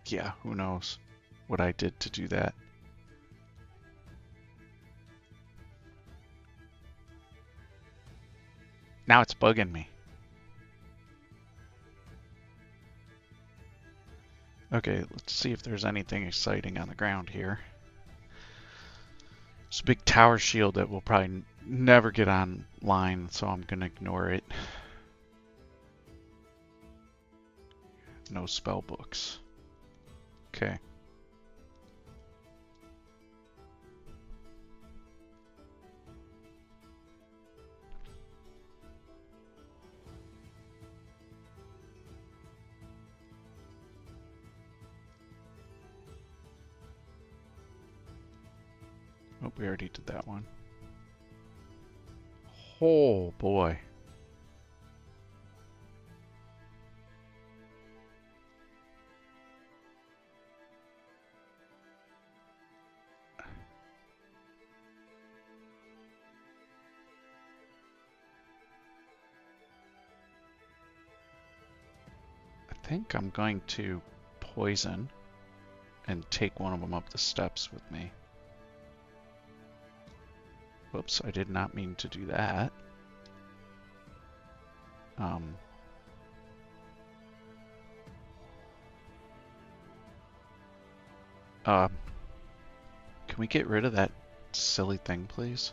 Yeah, who knows what I did to do that. Now it's bugging me. Okay, let's see if there's anything exciting on the ground here. It's a big tower shield that will probably never get online, so I'm gonna ignore it. No spell books. Okay. Oh, we already did that one. Oh boy. I think I'm going to poison and take one of them up the steps with me. Whoops, I did not mean to do that. Can we get rid of that silly thing, please?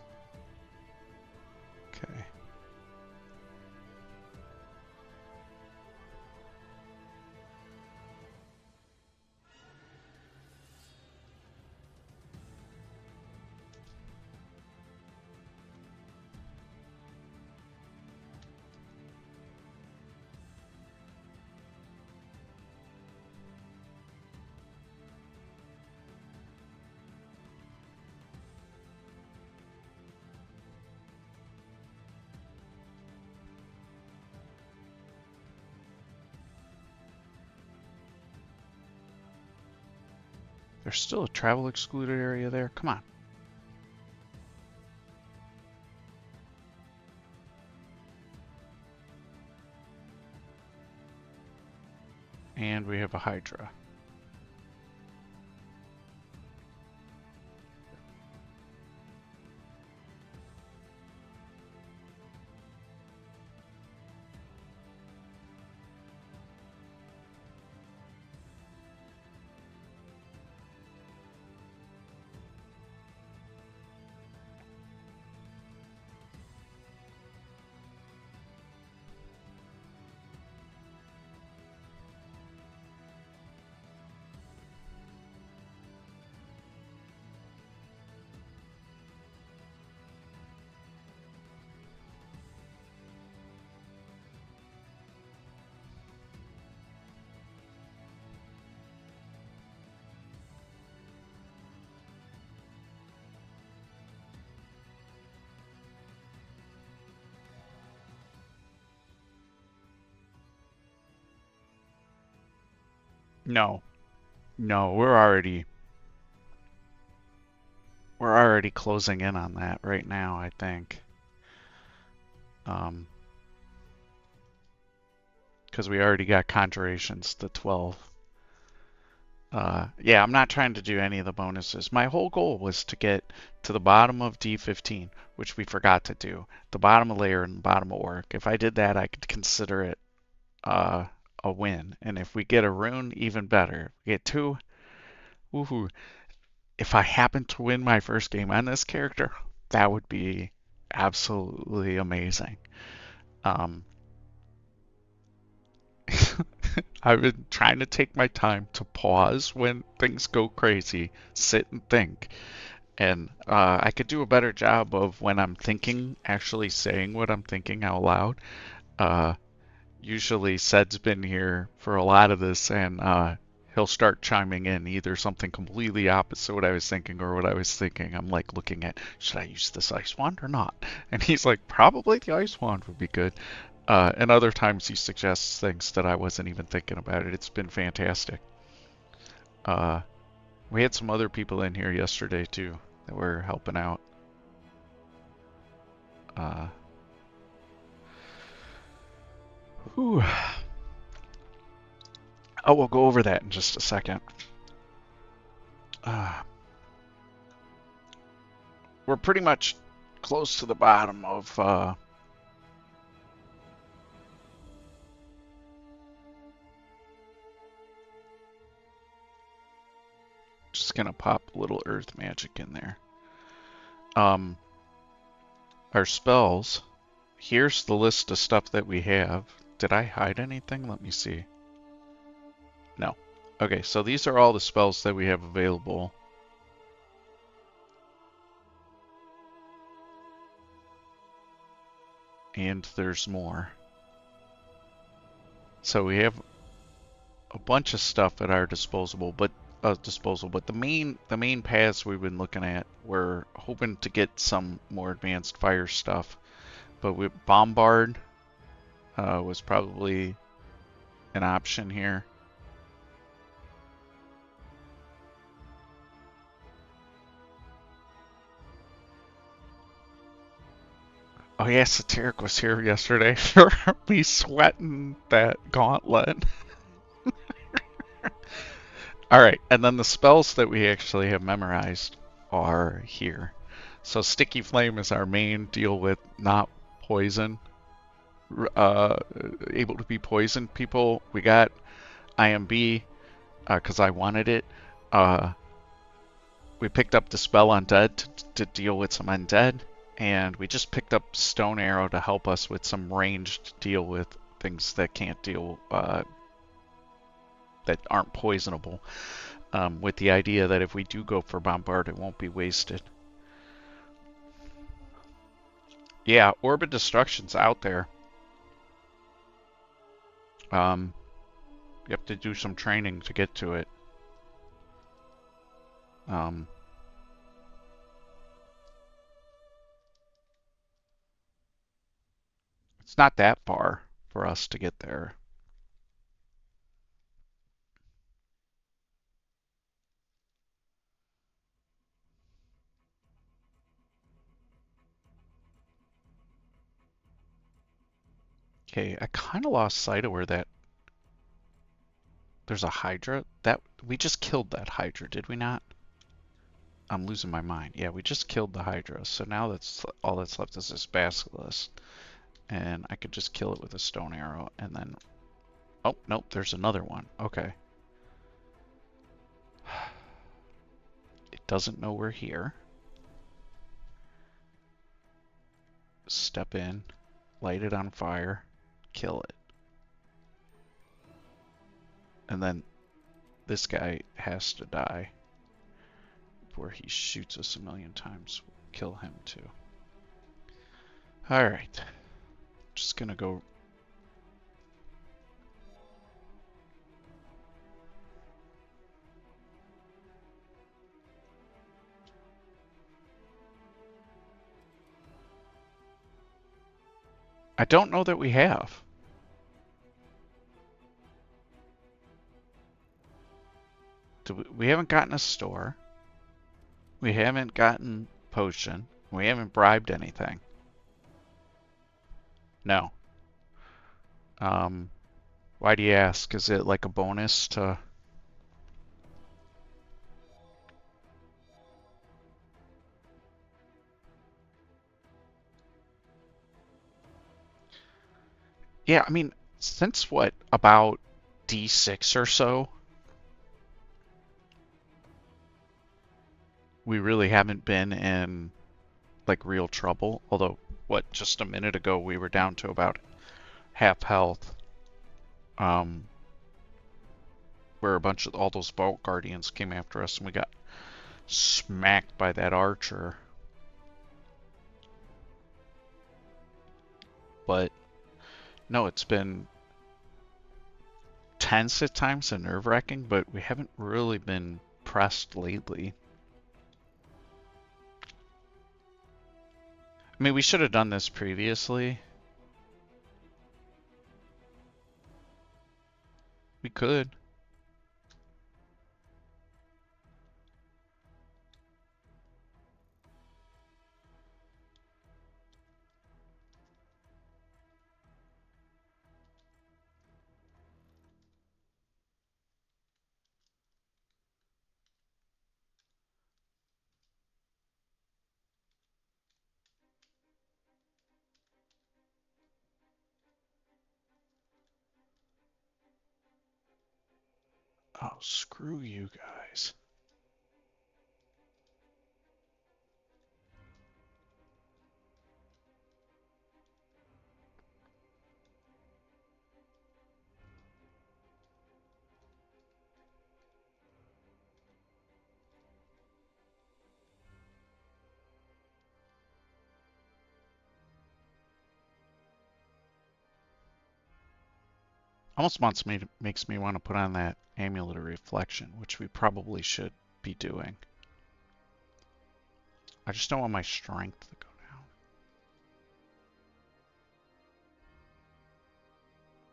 Okay. there's still a travel excluded area there. Come on. And we have a Hydra. No, no, we're already closing in on that right now, I think. Because we already got conjurations to 12. Yeah, I'm not trying to do any of the bonuses. My whole goal was to get to the bottom of D15, which we forgot to do. The bottom of layer and the bottom of orc. If I did that, I could consider it a win. And if we get a rune, even better. If we get 2, woohoo. If I happen to win my first game on this character, that would be absolutely amazing. I've been trying to take my time to pause when things go crazy, sit and think. And I could do a better job of when I'm thinking, actually saying what I'm thinking out loud. Uh, Usually, Sed's been here for a lot of this, and he'll start chiming in either something completely opposite what I was thinking or what I was thinking. I'm like looking at, should I use this ice wand or not? And he's like, probably the ice wand would be good. And other times he suggests things that I wasn't even thinking about it. It's been fantastic. Uh, we had some other people in here yesterday too that were helping out. Uh, whew. Oh, we'll go over that in just a second. We're pretty much close to the bottom of just gonna pop a little earth magic in there. Our spells. Here's the list of stuff that we have. Did I hide anything? Let me see. No. Okay, so these are all the spells that we have available. And there's more. So we have a bunch of stuff at our disposal, but the main paths we've been looking at, we're hoping to get some more advanced fire stuff. But bombard was probably an option here. Oh yeah, Satiric was here yesterday for me sweating that gauntlet. Alright, and then the spells that we actually have memorized are here. So Sticky Flame is our main deal with not poison. Able to be poisoned people. We got IMB because I wanted it. We picked up the spell Undead to deal with some undead. And we just picked up Stone Arrow to help us with some ranged to deal with things that can't deal that aren't poisonable, with the idea that if we do go for Bombard, it won't be wasted. Yeah, Orbit Destruction's out there. You have to do some training to get to it. It's not that far for us to get there. Okay, I kind of lost sight of where that... There's a Hydra? That we just killed that Hydra, did we not? I'm losing my mind. Yeah, we just killed the Hydra, so now that's all that's left is this Basilisk. And I could just kill it with a stone arrow, and then... Oh, nope, there's another one. Okay. It doesn't know we're here. Step in, light it on fire, kill it. And then this guy has to die before he shoots us a million times. We'll kill him too. Alright. Just gonna go... I don't know that we have. We haven't gotten a store. We haven't gotten potion. We haven't bribed anything. No. Why do you ask? Is it like a bonus to... Yeah, I mean, since what, about D6 or so, we really haven't been in like real trouble. Although, what, just a minute ago we were down to about half health. Where a bunch of all those Vault Guardians came after us and we got smacked by that archer. But no, it's been tense at times and nerve-wracking, but we haven't really been pressed lately. I mean, we should have done this previously. We could. Oh, screw you guys. Almost makes me want to put on that Amulet of Reflection, which we probably should be doing. I just don't want my strength to go down.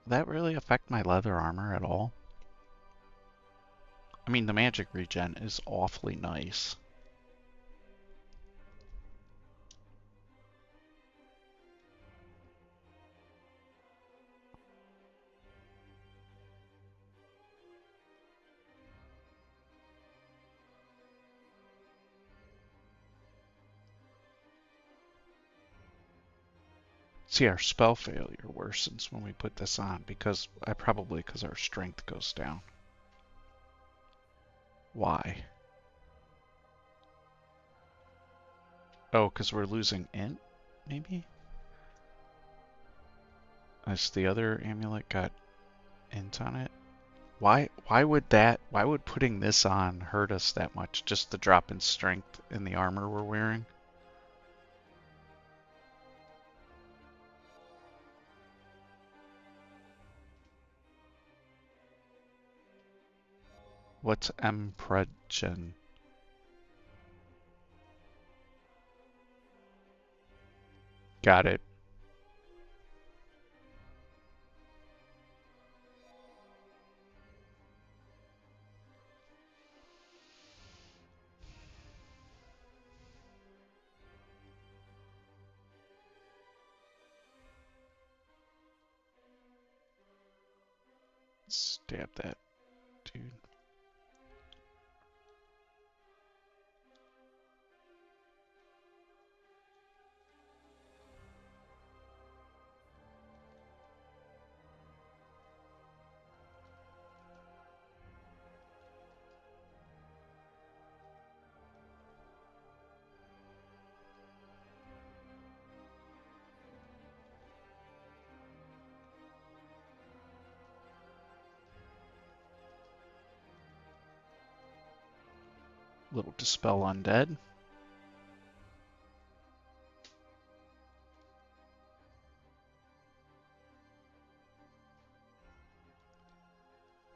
Will that really affect my leather armor at all? I mean, the magic regen is awfully nice. See, our spell failure worsens when we put this on because our strength goes down. Why? Oh, because we're losing int, maybe? As the other amulet got int on it? Why would putting this on hurt us that much? Just the drop in strength in the armor we're wearing? What's Empregen? Got it. Dab that, dude. Little Dispel Undead.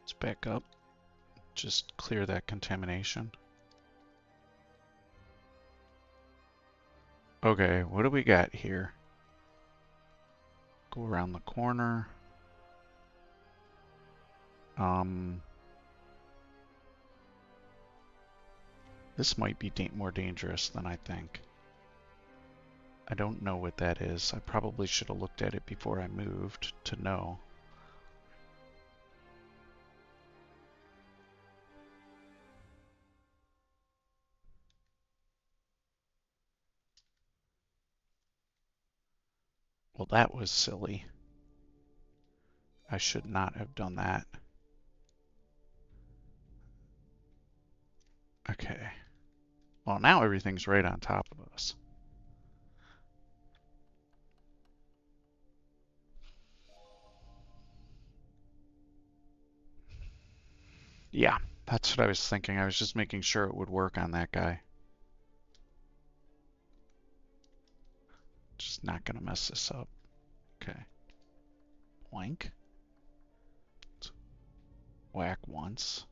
Let's back up. Just clear that contamination. Okay, what do we got here? Go around the corner. This might be more dangerous than I think. I don't know what that is. I probably should have looked at it before I moved to know. Well, that was silly. I should not have done that. Okay. Well, now everything's right on top of us. Yeah, that's what I was thinking. I was just making sure it would work on that guy. Just not gonna mess this up. Okay. Blank. Whack once.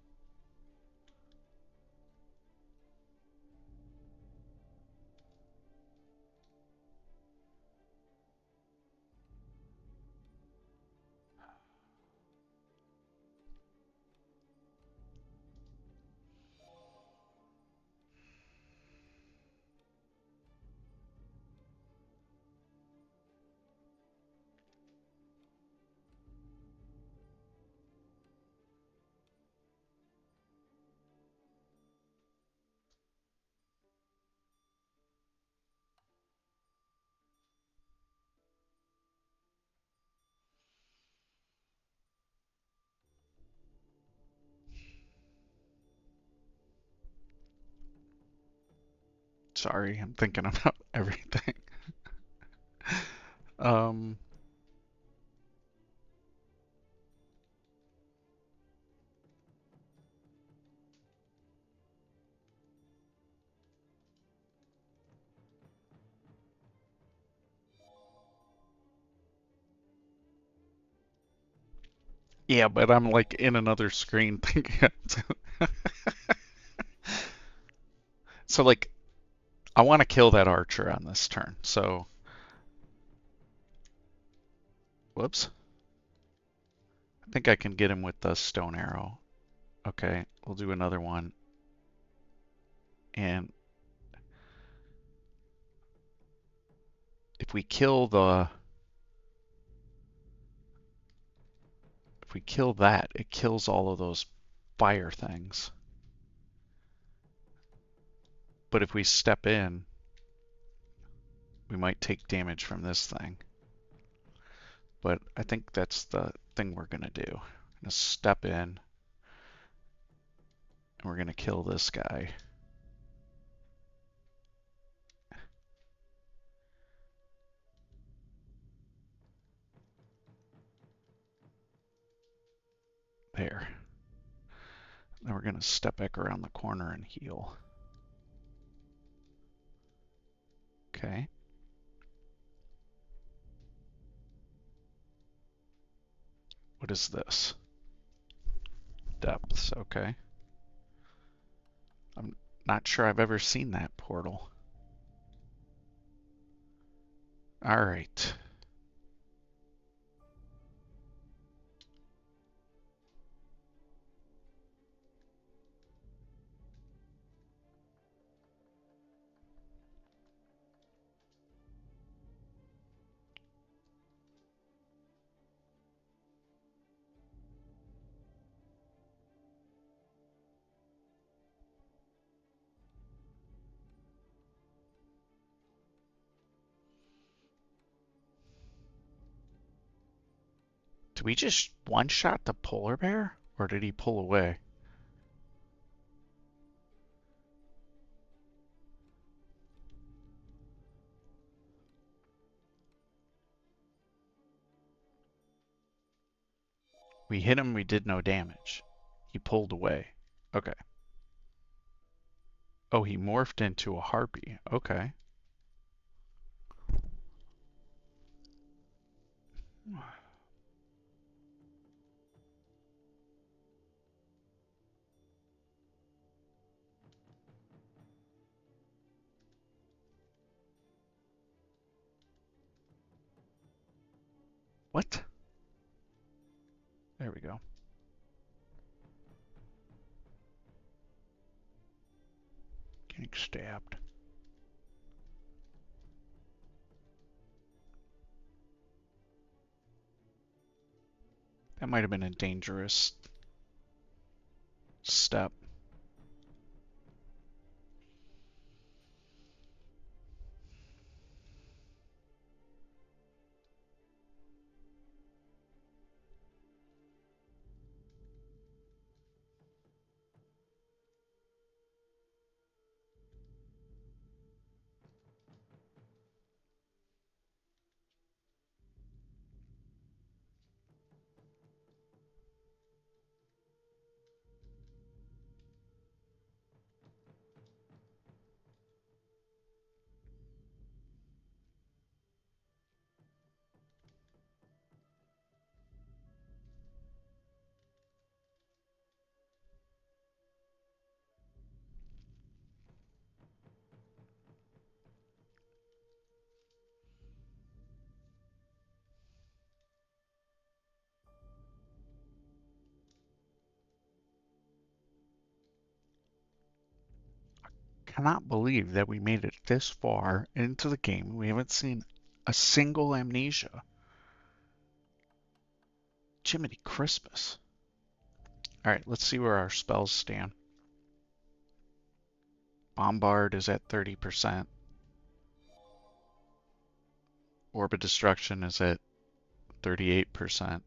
Sorry, I'm thinking about everything. um, yeah, but I'm like in another screen thinking. So like, I want to kill that archer on this turn. So, whoops. I think I can get him with the stone arrow. Okay, we'll do another one. And if we kill that, it kills all of those fire things. But if we step in, we might take damage from this thing. But I think that's the thing we're gonna do. We're gonna step in and we're gonna kill this guy. There. Then we're gonna step back around the corner and heal. Okay. What is this? Depths, okay. I'm not sure I've ever seen that portal. All right. Did we just one-shot the polar bear? Or did he pull away? We hit him, we did no damage. He pulled away. Okay. Oh, he morphed into a harpy. Okay. What? There we go. Getting stabbed. That might have been a dangerous step. Cannot believe that we made it this far into the game. We haven't seen a single amnesia. Jiminy Christmas. Alright, let's see where our spells stand. Bombard is at 30%. Orb of Destruction is at 38%.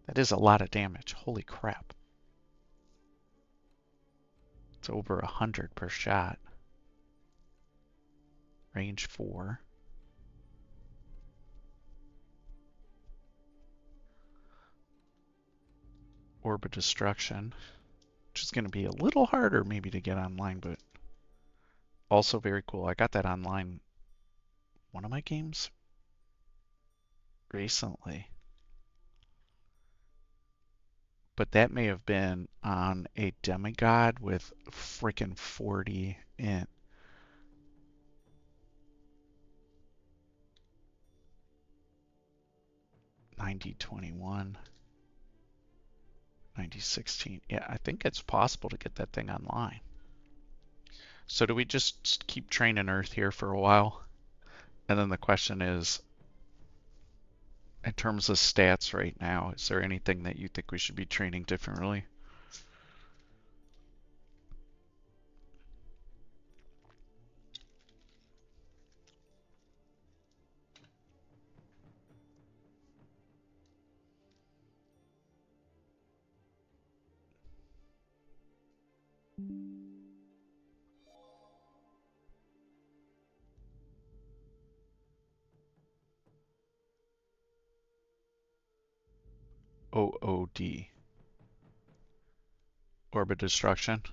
That is a lot of damage. Holy crap. It's over 100 per shot. Range 4. Orb of Destruction, which is going to be a little harder maybe to get online, but also very cool. I got that online one of my games recently. But that may have been on a demigod with freaking 40 in 9021, 9016. Yeah, I think it's possible to get that thing online. So do we just keep training Earth here for a while? And then the question is, in terms of stats right now, is there anything that you think we should be training differently? OOD. Orbit Destruction.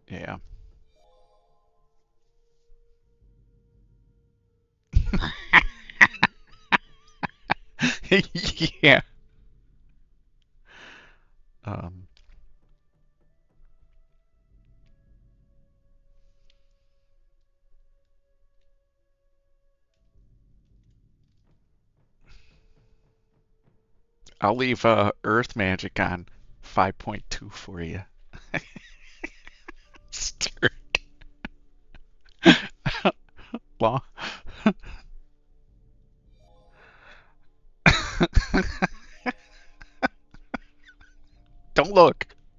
Yeah. Yeah. Um, I'll leave Earth Magic on 5.2 for you. Long.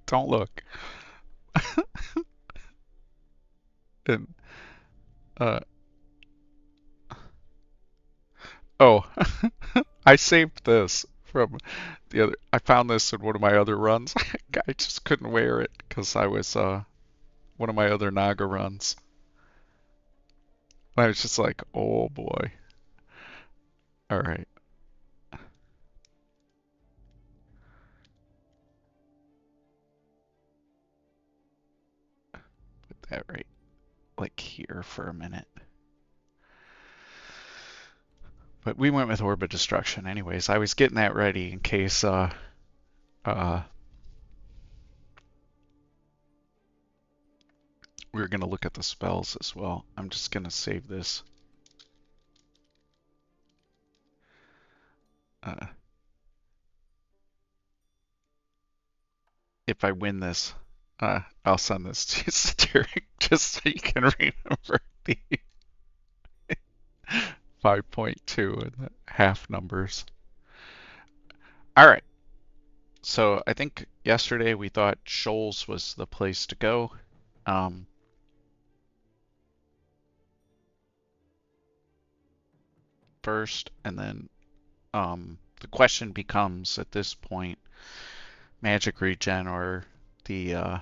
Don't look. And uh oh, I saved this from the other. I found this in one of my other runs. I just couldn't wear it because I was one of my other Naga runs. I was just like, oh boy. All right, put that right like here for a minute. But we went with Orbit Destruction anyways. I was getting that ready in case uh we were gonna look at the spells as well. I'm just gonna save this. Uh, if I win this, I'll send this to you, Satiric, just so you can remember the 5.2 and the half numbers. All right. So I think yesterday we thought Shoals was the place to go. Um, First, and then the question becomes at this point, Magic Regen or the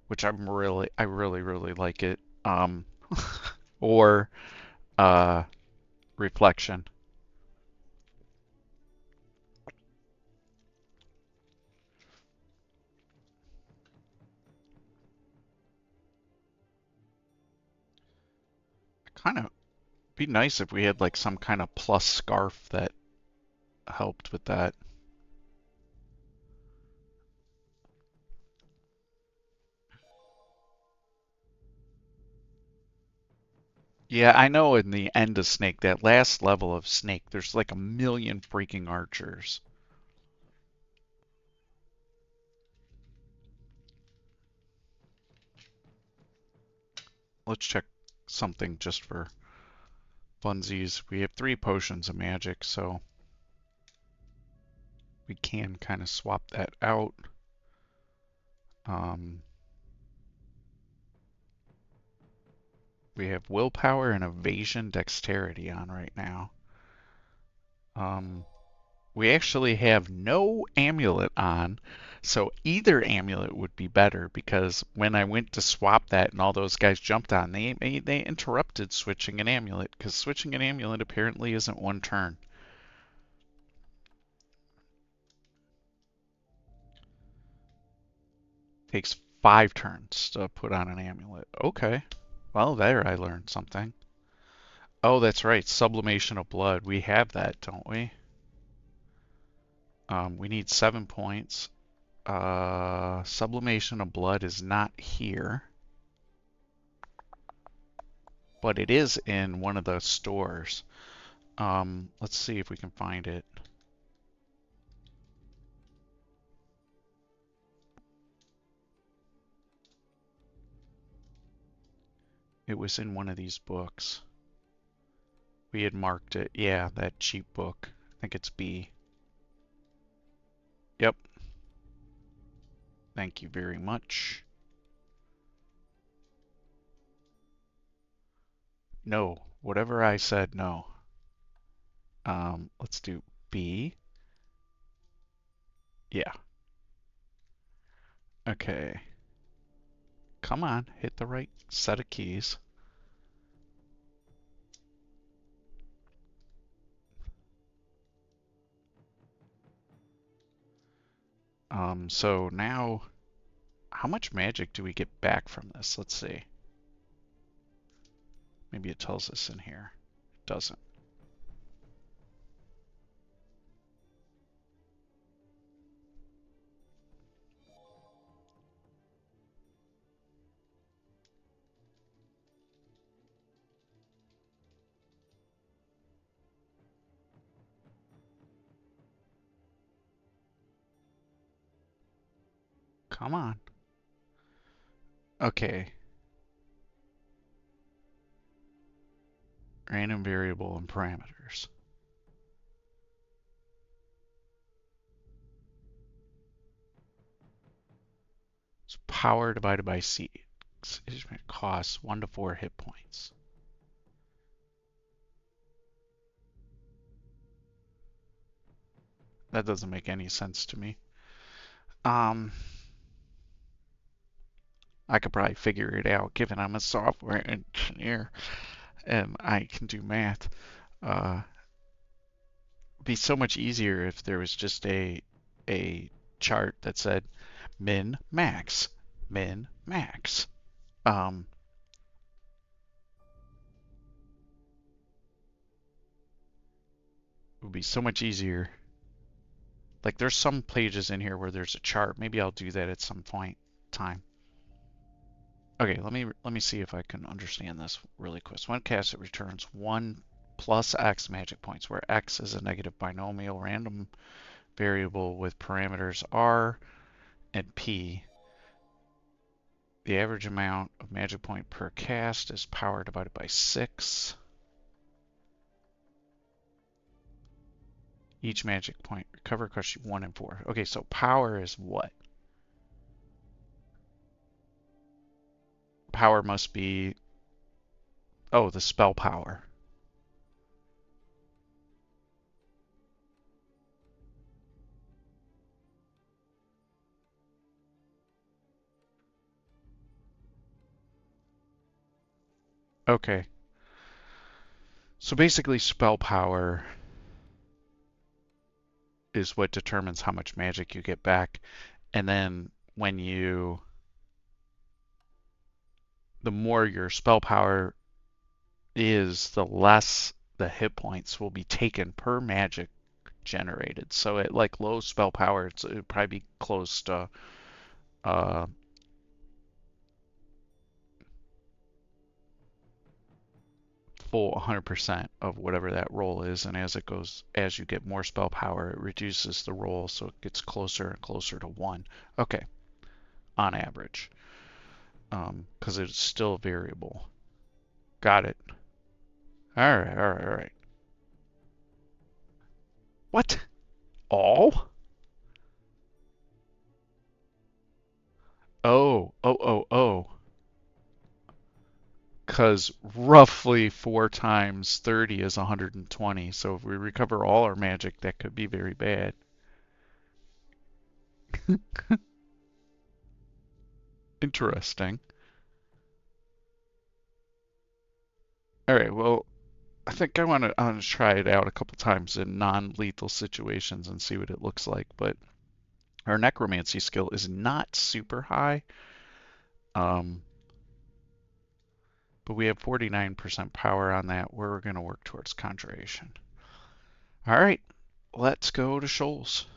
which I really like it. Or uh, Reflection. Kind of be nice if we had like some kind of plus scarf that helped with that. Yeah, I know in the end of Snake, that last level of Snake, there's like a million freaking archers. Let's check something just for funsies. We have 3 potions of magic, so we can kind of swap that out. Um, we have willpower and evasion dexterity on right now. Um, we actually have no amulet on, so either amulet would be better because when I went to swap that and all those guys jumped on, they interrupted switching an amulet because switching an amulet apparently isn't one turn. Takes 5 turns to put on an amulet. Okay. Well, there I learned something. Oh, that's right. Sublimation of blood. We have that, don't we? We need 7 points. Sublimation of blood is not here, but it is in one of the stores. Let's see if we can find it. It was in one of these books. We had marked it. Yeah, that cheap book. I think it's B. Yep. Thank you very much. No. Whatever I said, no. Let's do B. Yeah. Okay. Come on, hit the right set of keys. So now, how much magic do we get back from this? Let's see. Maybe it tells us in here. It doesn't. Come on. Okay. Random variable and parameters. power divided by C costs 1 to 4 hit points. That doesn't make any sense to me. I could probably figure it out given I'm a software engineer and I can do math. It'd be so much easier if there was just a chart that said min max, min max. It would be so much easier. Like there's some pages in here where there's a chart. Maybe I'll do that at some point in time. Okay, let me see if I can understand this really quick. So when cast, it returns 1 plus x magic points, where x is a negative binomial random variable with parameters r and p. The average amount of magic point per cast is power divided by 6. Each magic point recover costs you 1 and 4. Okay, so power is what? Power must be, oh, the spell power. Okay. So basically spell power is what determines how much magic you get back. And then when the more your spell power is, the less the hit points will be taken per magic generated. So at like low spell power, it would probably be close to full 100% of whatever that roll is, and as you get more spell power, it reduces the roll, so it gets closer and closer to 1. Okay, on average, because it's still variable. Got it. All right, all right, all right. What? All? Oh. Because roughly 4 times 30 is 120. So if we recover all our magic, that could be very bad. Interesting. All right, well, I think I want to try it out a couple times in non-lethal situations and see what it looks like. But our necromancy skill is not super high, but we have 49% power on that. We're going to work towards conjuration. All right, let's go to Shoals.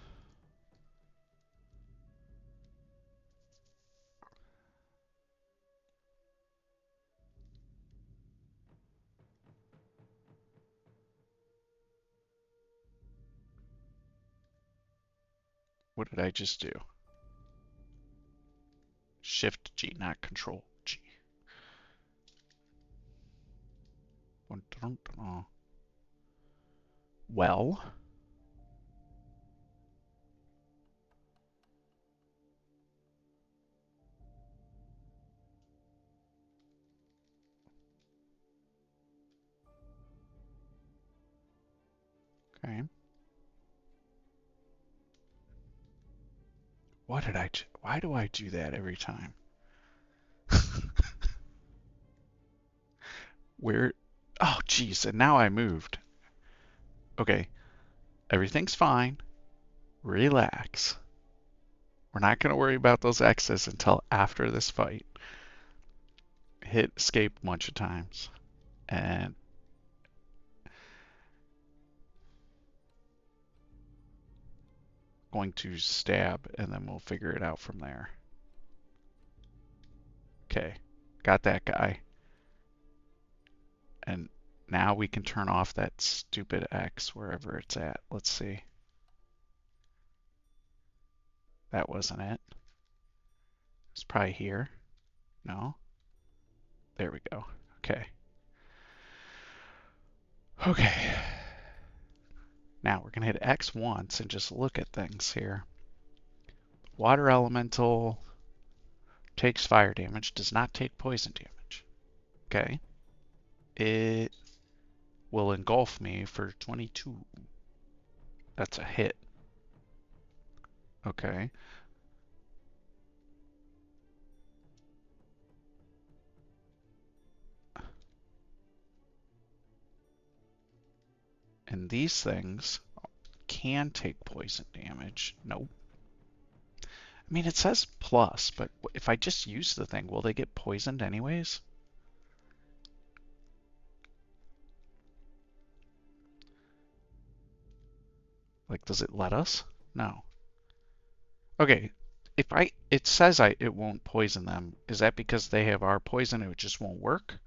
What did I just do? Shift G, not Control G. Well, okay. Why do I do that every time? Where? Oh, geez, and now I moved. Okay, everything's fine. Relax. We're not going to worry about those X's until after this fight. Hit escape a bunch of times. And going to stab, and then we'll figure it out from there. Okay, got that guy. And now we can turn off that stupid X wherever it's at. Let's see. That wasn't it. It's probably here. No? There we go. Okay. Okay. Now we're going to hit X once and just look at things here. Water elemental, takes fire damage, does not take poison damage. Okay. It will engulf me for 22. That's a hit. Okay. And these things can take poison damage. Nope. I mean, it says plus, but if I just use the thing, will they get poisoned anyways? Like, does it let us? No. Okay. If it says it won't poison them. Is that because they have our poison and it just won't work?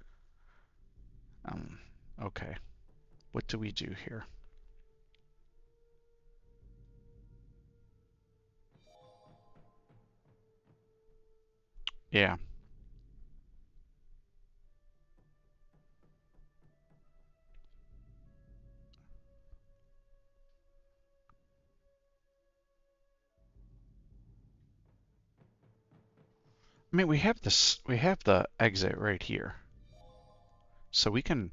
Um, okay. What do we do here? Yeah. I mean, we have the exit right here. So we can,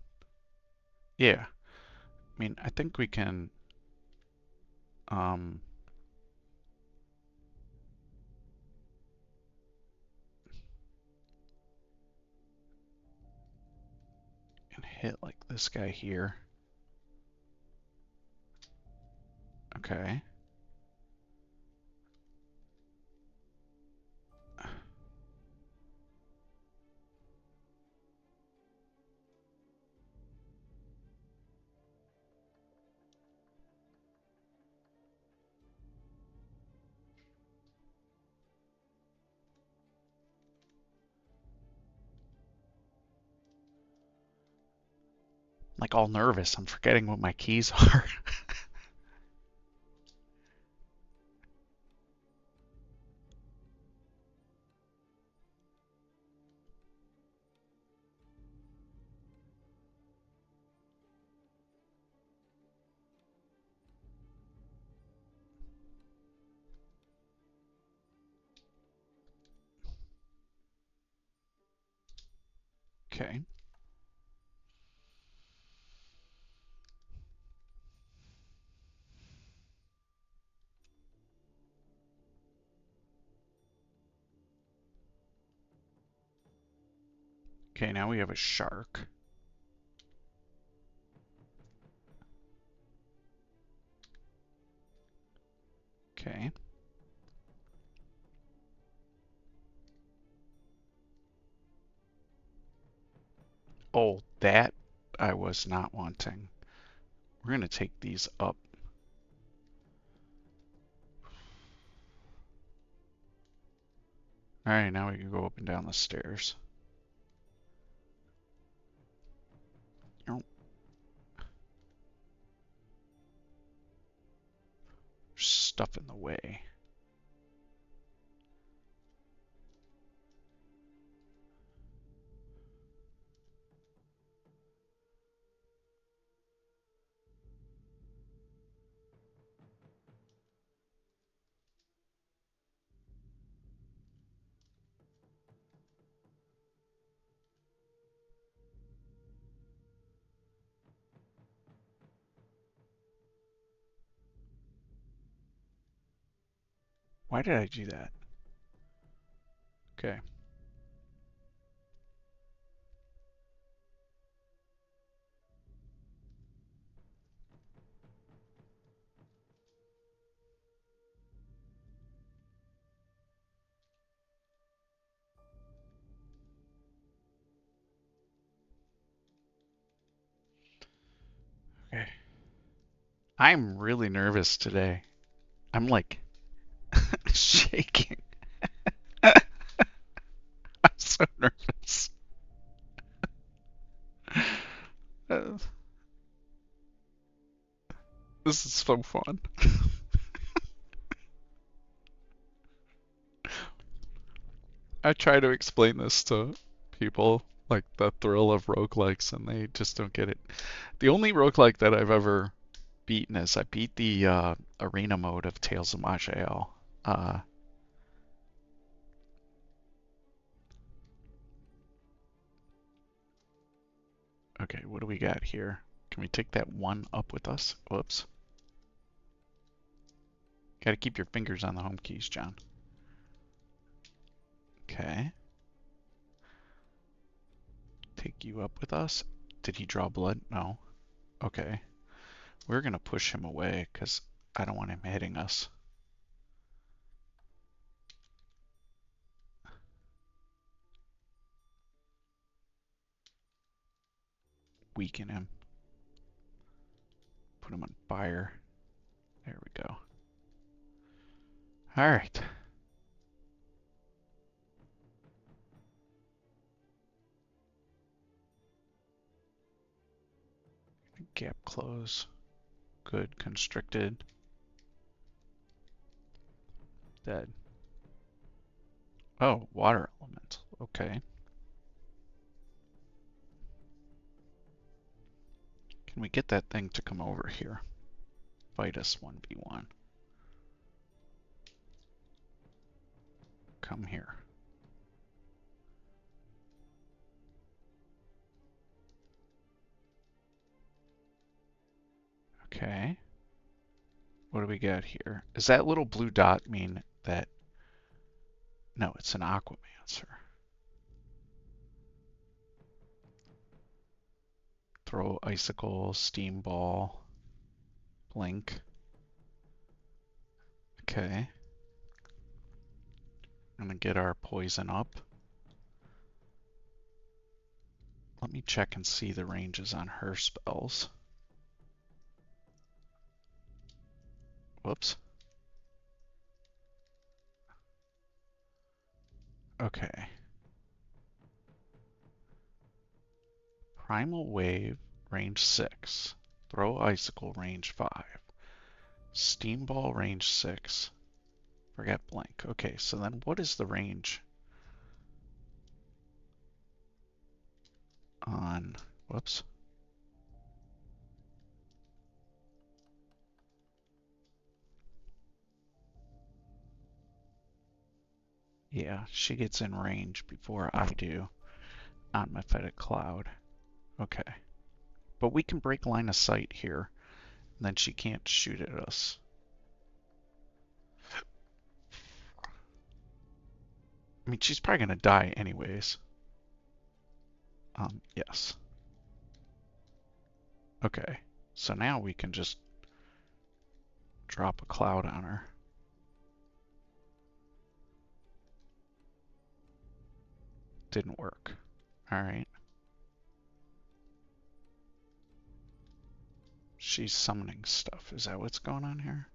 yeah. I mean, I think we can, um, and hit like this guy here. Okay. Like all nervous. I'm forgetting what my keys are. Okay. Okay, now we have a shark. Okay. Oh, that I was not wanting. We're gonna take these up. All right, now we can go up and down the stairs. Oh, there's stuff in the way. Why did I do that? Okay. Okay. I'm really nervous today. I'm like shaking. I'm so nervous. Uh, this is so fun. I try to explain this to people, like the thrill of roguelikes, and they just don't get it. The only roguelike that I've ever beaten is I beat the arena mode of Tales of Maj'El. Uh, Okay, what do we got here? Can we take that one up with us? Whoops. Gotta keep your fingers on the home keys, John. Okay. Take you up with us. Did he draw blood? No. Okay. We're gonna push him away because I don't want him hitting us. Weaken him. Put him on fire. There we go. All right. Gap close. Good. Constricted. Dead. Oh, water elemental. Okay. Can we get that thing to come over here? Fight us 1v1. Come here. Okay. What do we got here? Does that little blue dot mean that... No, it's an Aquamancer. Throw icicle, steam ball, blink. Okay. I'm gonna get our poison up. Let me check and see the ranges on her spells. Whoops. Okay. Primal Wave, range 6. Throw Icicle, range 5. Steam Ball, range 6. Forget Blink. Okay, so then what is the range on... Whoops. Yeah, she gets in range before I do on Mephitic Cloud. Okay. But we can break line of sight here, and then she can't shoot at us. I mean, she's probably gonna die anyways. Yes. Okay. So now we can just drop a cloud on her. Didn't work. Alright. She's summoning stuff. Is that what's going on here?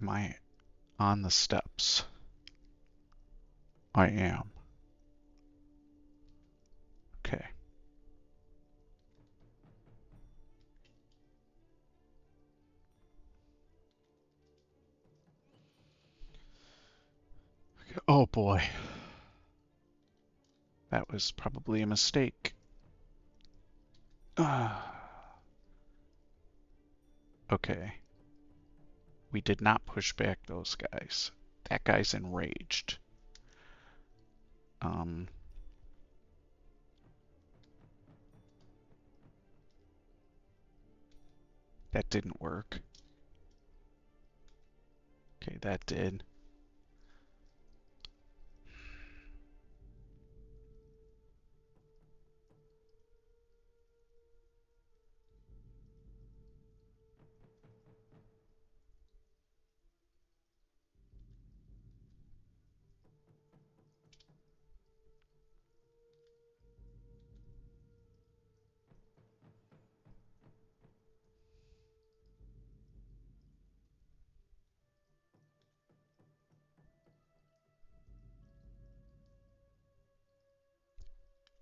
Am I on the steps? I am. Okay. Oh boy. That was probably a mistake. Okay. We did not push back those guys. That guy's enraged. That didn't work. Okay, that did.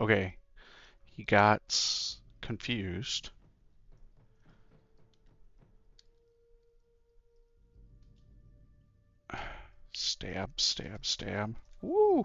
Okay. He got confused. Stab, stab, stab. Woo!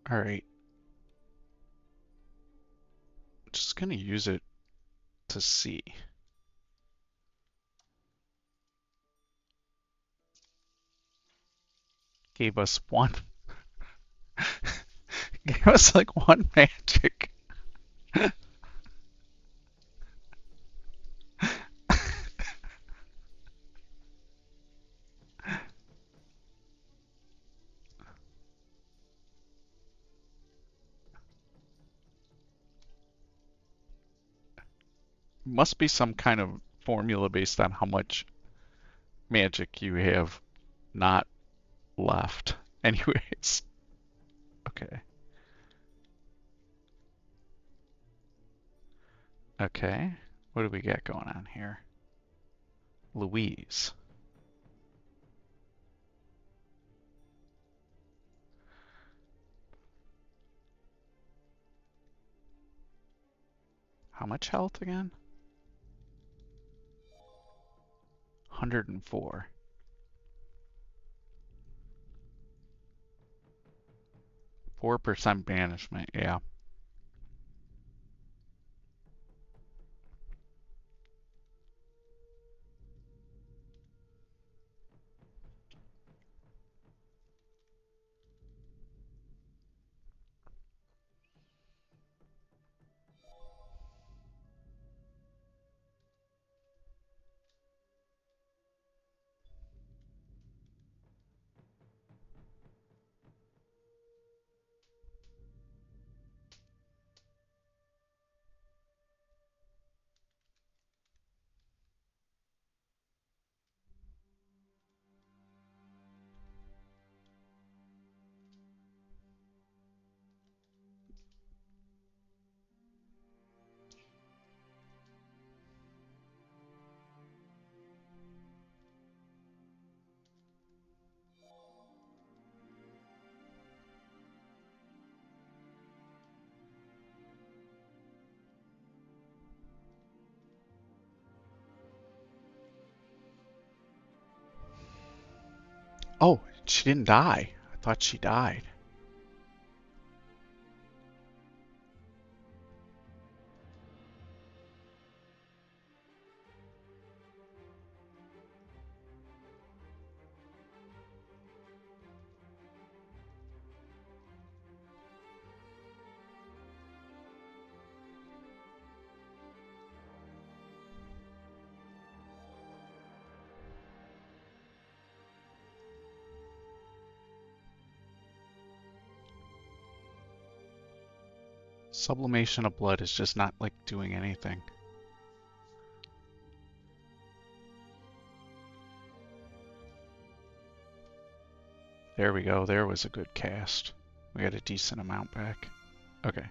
All right. Just gonna use it to see. Gave us one. Gave us like one magic. Must be some kind of formula based on how much magic you have not left. Anyways, okay. Okay. What do we got going on here? Louise. How much health again? 104. 4% banishment, yeah. Oh, she didn't die. I thought she died. Sublimation of blood is just not like doing anything. There we go. There was a good cast. We got a decent amount back. Okay.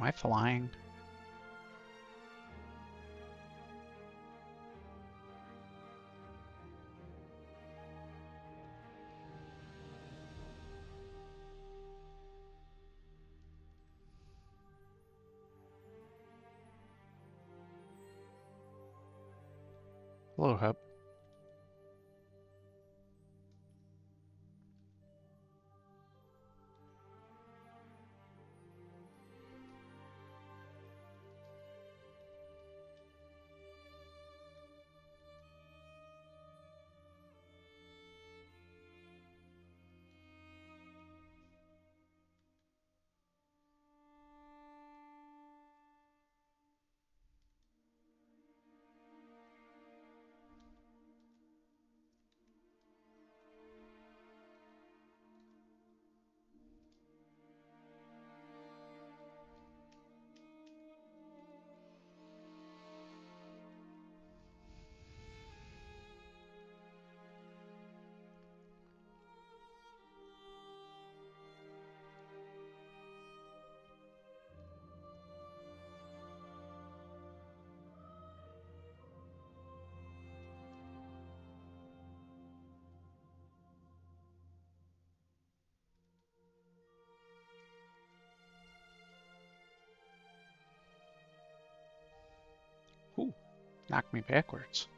Am I flying? Hello, Hub. Knock me backwards.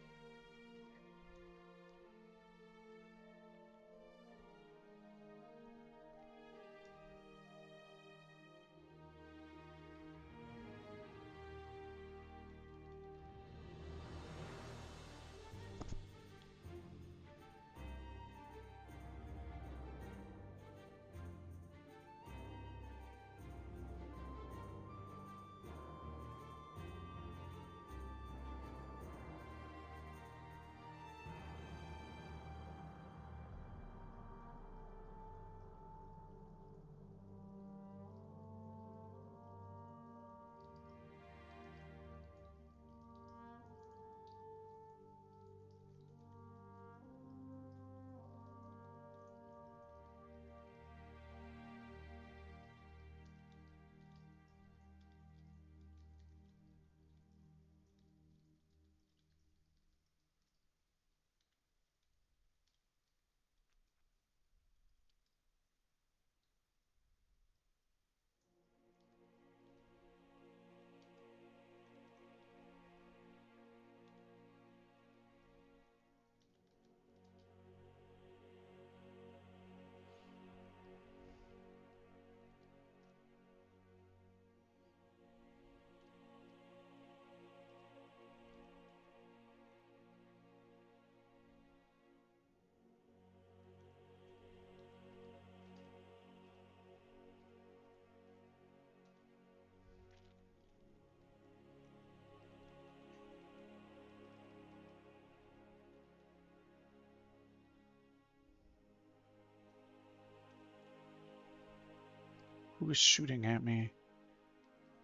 Who is shooting at me?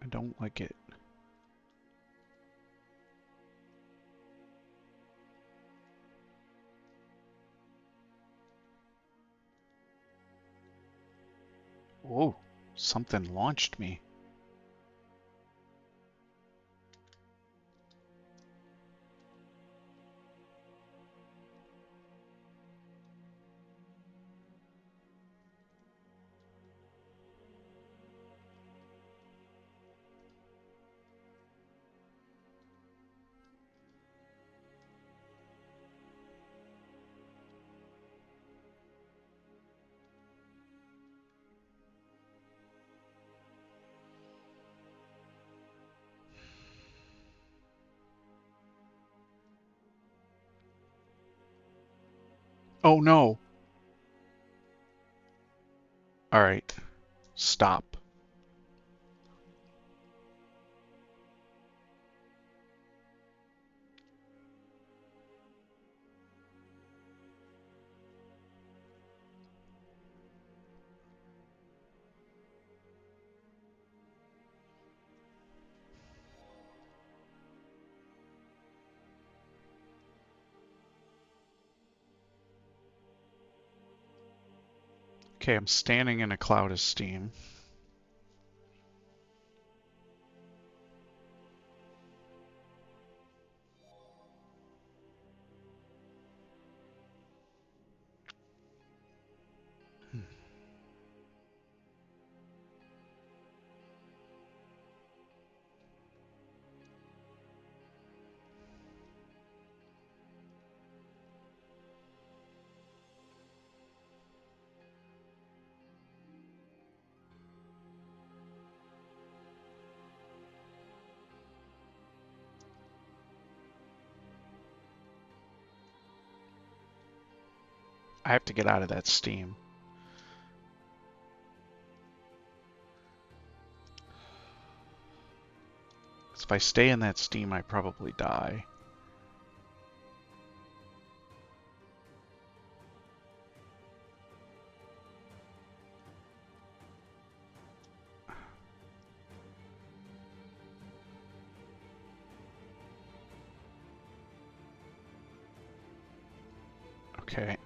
I don't like it. Whoa, something launched me. Oh no! Alright, stop. Okay, I'm standing in a cloud of steam. I have to get out of that steam. If I stay in that steam, I probably die. Okay.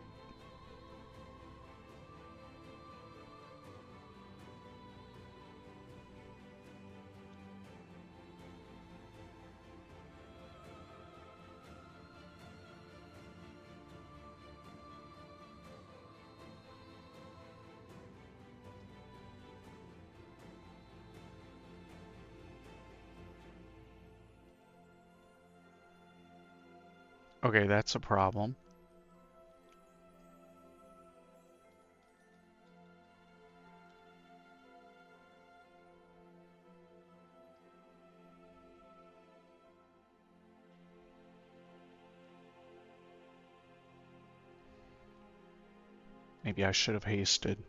Okay, that's a problem. Maybe I should have hasted.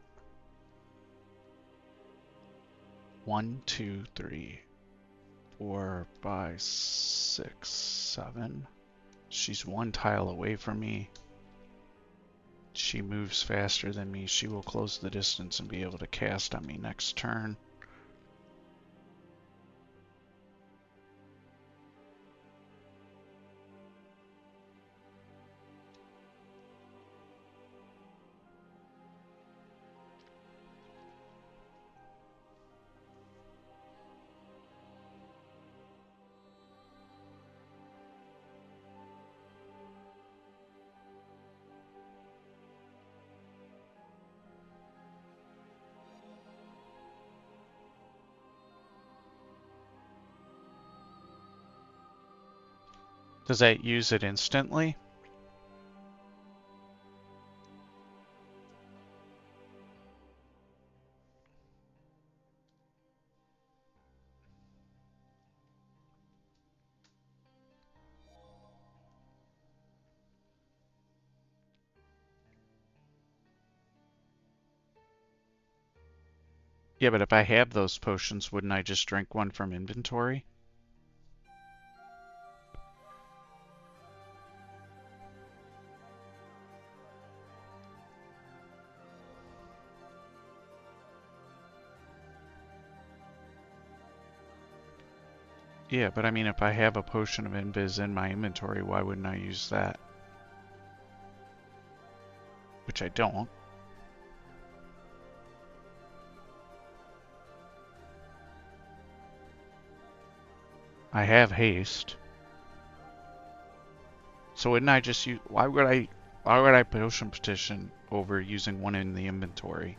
1, 2, 3, 4, 5, 6, 7. She's one tile away from me. She moves faster than me. She will close the distance and be able to cast on me next turn. Does that use it instantly? Yeah, but if I have those potions, wouldn't I just drink one from inventory? Yeah, but I mean, if I have a potion of invis in my inventory, why wouldn't I use that? Which I don't. I have haste. So wouldn't I just use, why would I potion petition over using one in the inventory?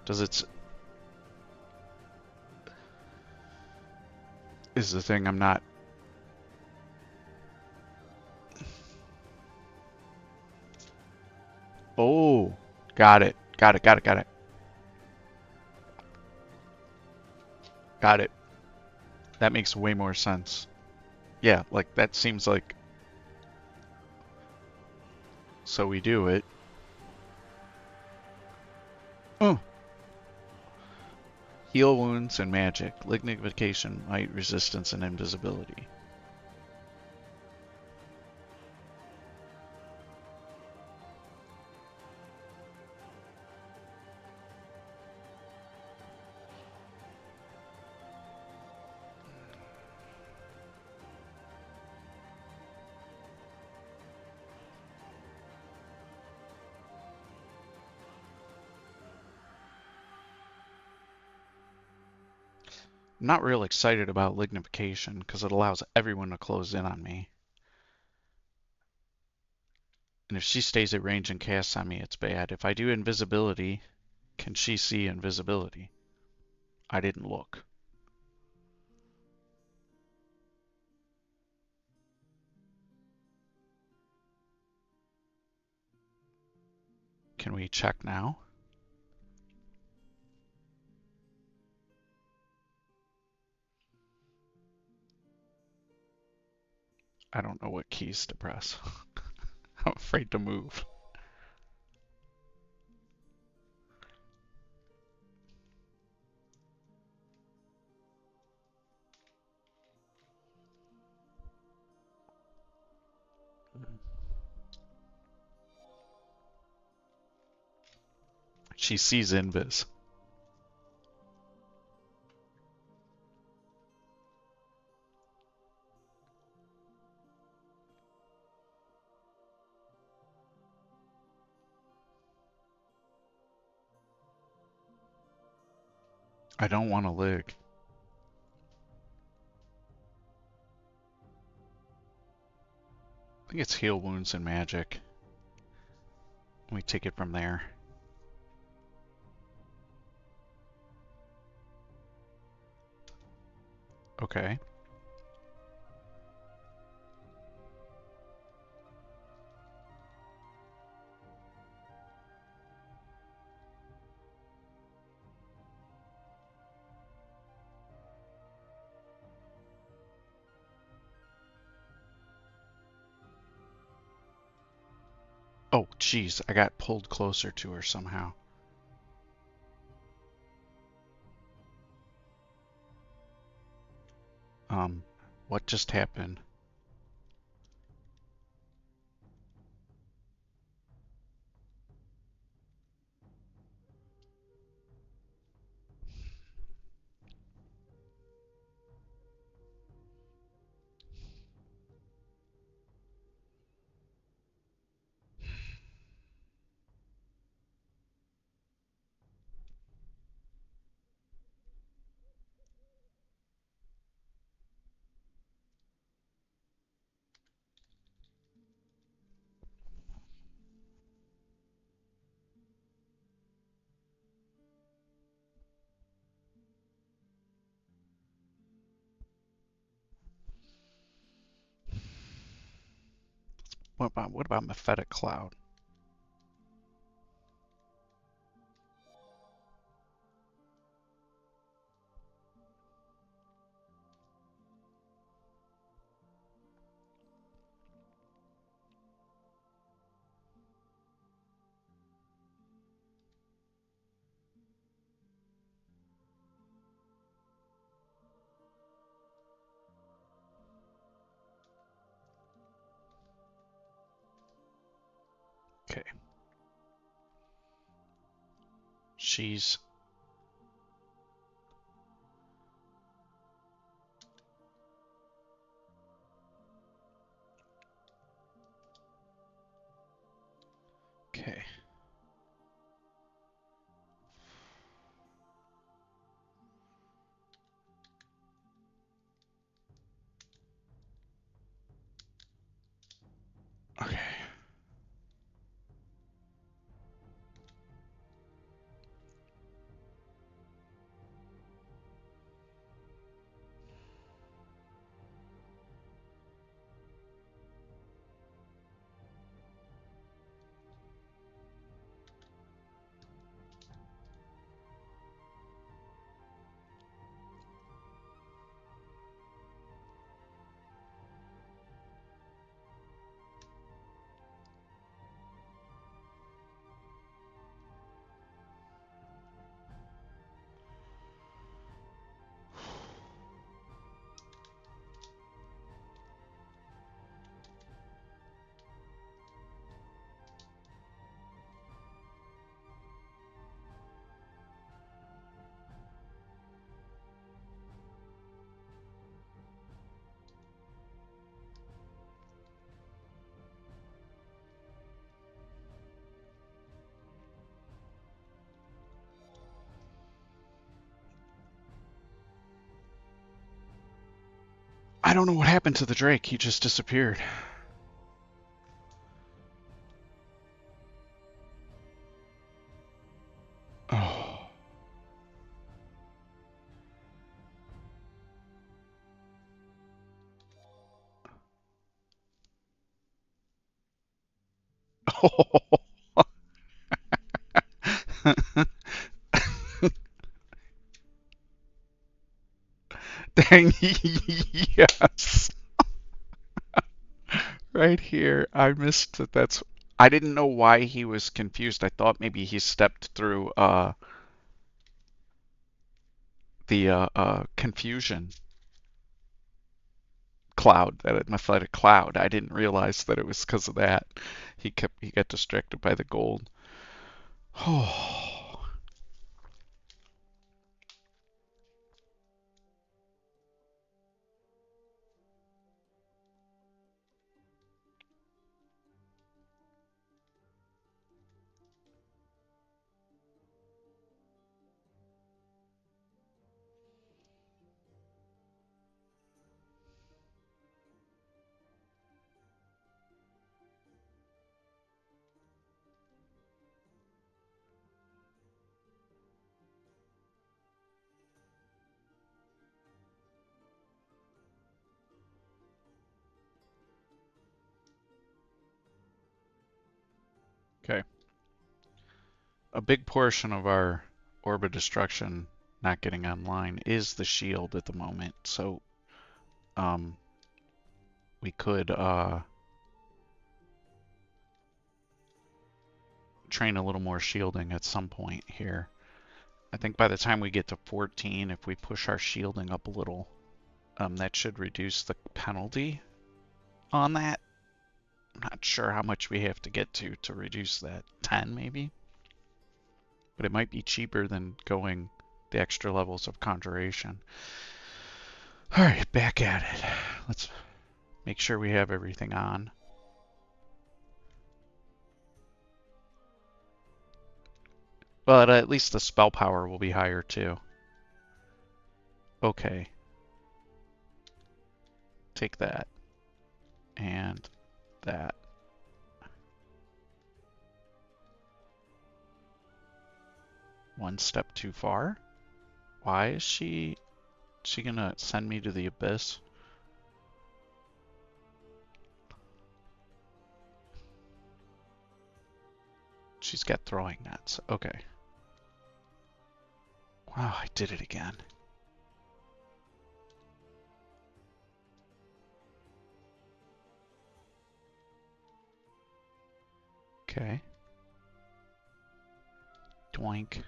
Does it, is the thing I'm not, oh, got it, got it, got it, got it, got it. That makes way more sense. Yeah, like that seems like, so we do it. Oh. Heal wounds and magic, lignification, might, resistance, and invisibility. I'm not real excited about lignification because it allows everyone to close in on me. And if she stays at range and casts on me, it's bad. If I do invisibility, can she see invisibility? I didn't look. Can we check now? I don't know what keys to press. I'm afraid to move. She sees invis. I don't want to lig. I think it's heal wounds and magic. We take it from there. Okay. Oh, geez, I got pulled closer to her somehow. Um, what just happened? What about Mephetic Cloud? Okay. She's okay. Okay. I don't know what happened to the Drake. He just disappeared. Oh. Dang, yes. Right here. I missed that I didn't know why he was confused. I thought maybe he stepped through the confusion cloud, that Mephitic cloud. I didn't realize that it was because of that. He got distracted by the gold. Oh. Okay. A big portion of our orbit destruction not getting online is the shield at the moment, so um, we could train a little more shielding at some point here. I think by the time we get to 14, if we push our shielding up a little, that should reduce the penalty on that. I'm not sure how much we have to get to reduce that. 10 maybe? But it might be cheaper than going the extra levels of conjuration. Alright, back at it. Let's make sure we have everything on. But at least the spell power will be higher too. Okay. Take that. And that. One step too far? Why is she gonna send me to the abyss? She's got throwing nets. Okay. Wow, I did it again. Okay. Doink.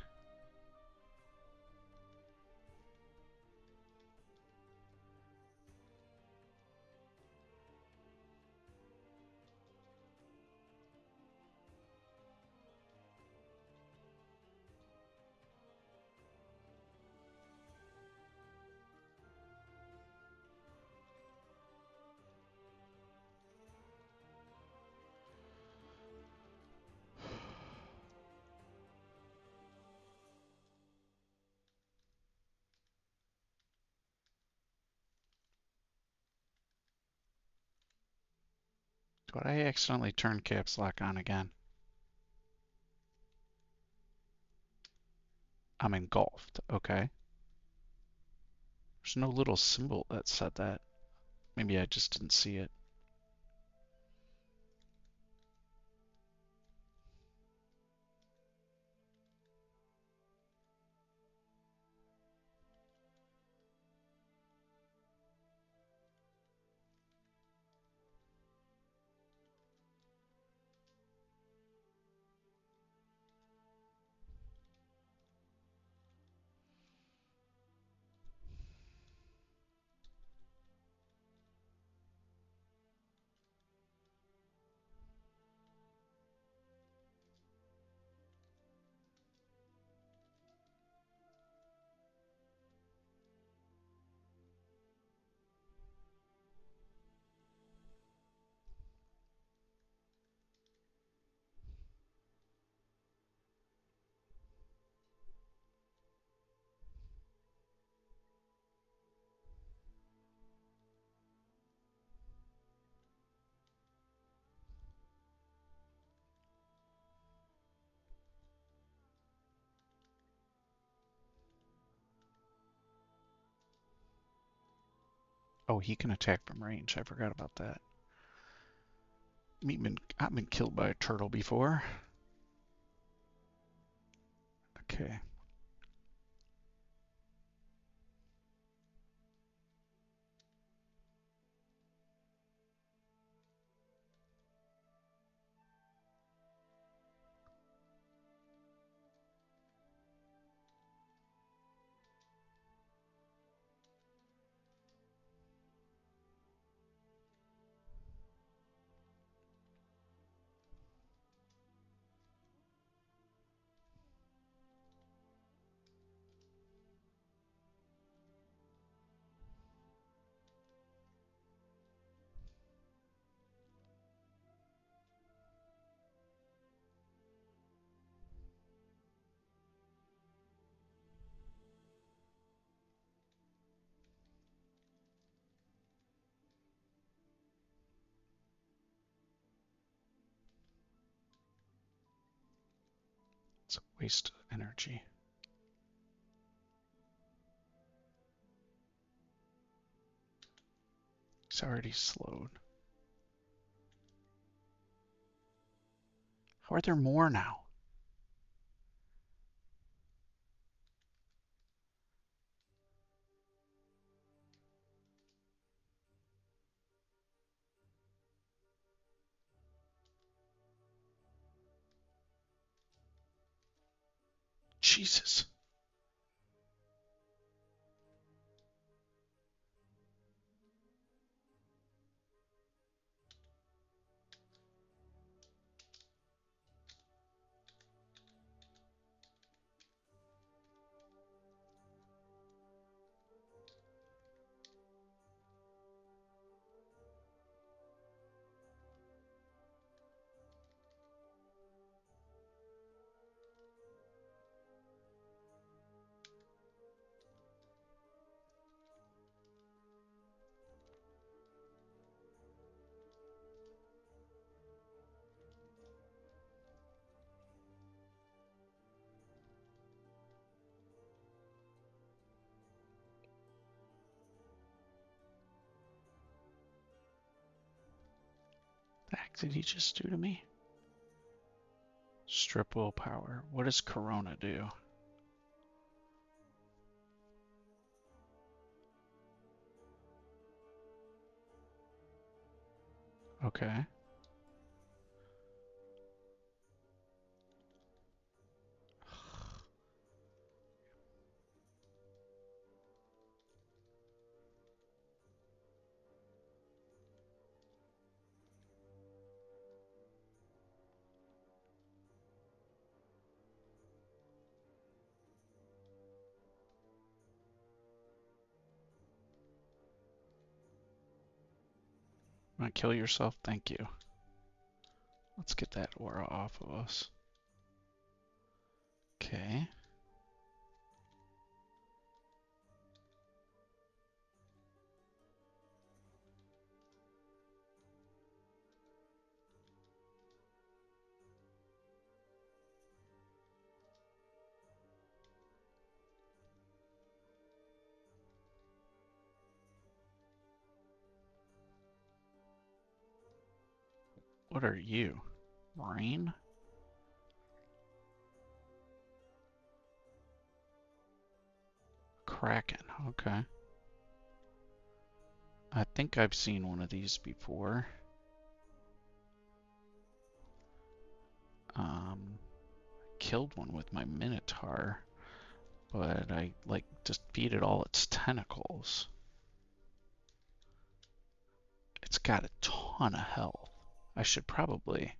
Did I accidentally turn caps lock on again? I'm engulfed. Okay. There's no little symbol that said that. Maybe I just didn't see it. Oh, he can attack from range. I forgot about that. I've been killed by a turtle before. Okay. It's a waste of energy. He's already slowed. How are there more now? Jesus. The heck did he just do to me? Strip willpower. What does Corona do? Okay. Wanna kill yourself? Thank you. Let's get that aura off of us. Okay. What are you? Rain? Kraken. Okay. I think I've seen one of these before. Killed one with my Minotaur, but I like defeated all its tentacles. It's got a ton of health. I should probably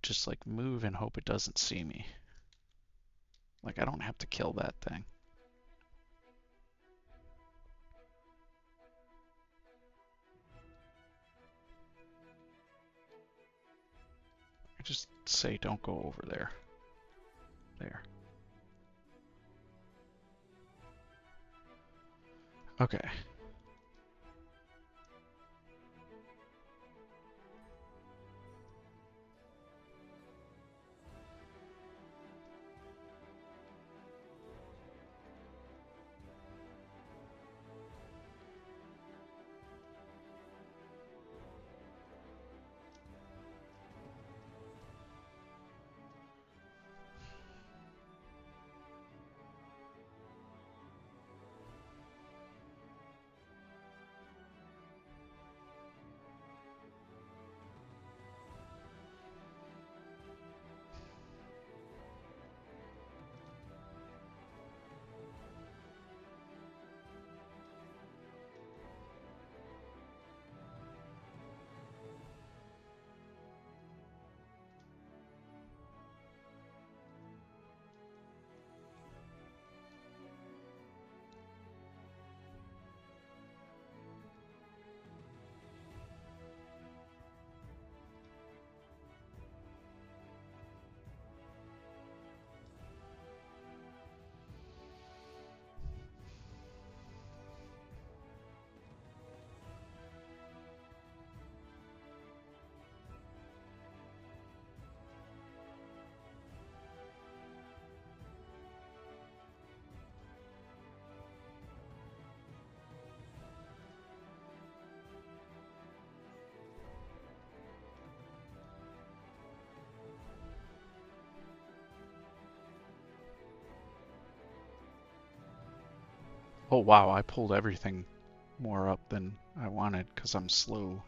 just like move and hope it doesn't see me. Like I don't have to kill that thing. I just say don't go over there. There. Okay. Oh wow, I pulled everything more up than I wanted because I'm slow.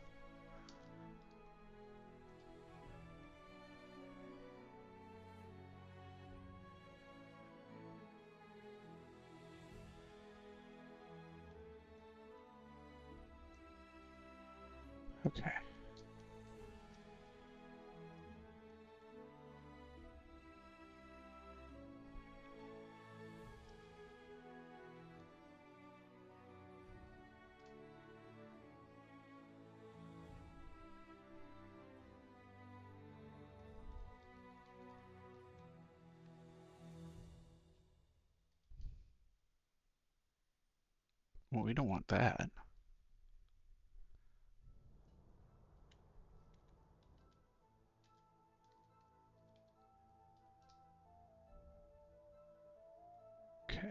Okay. Well, we don't want that. Okay.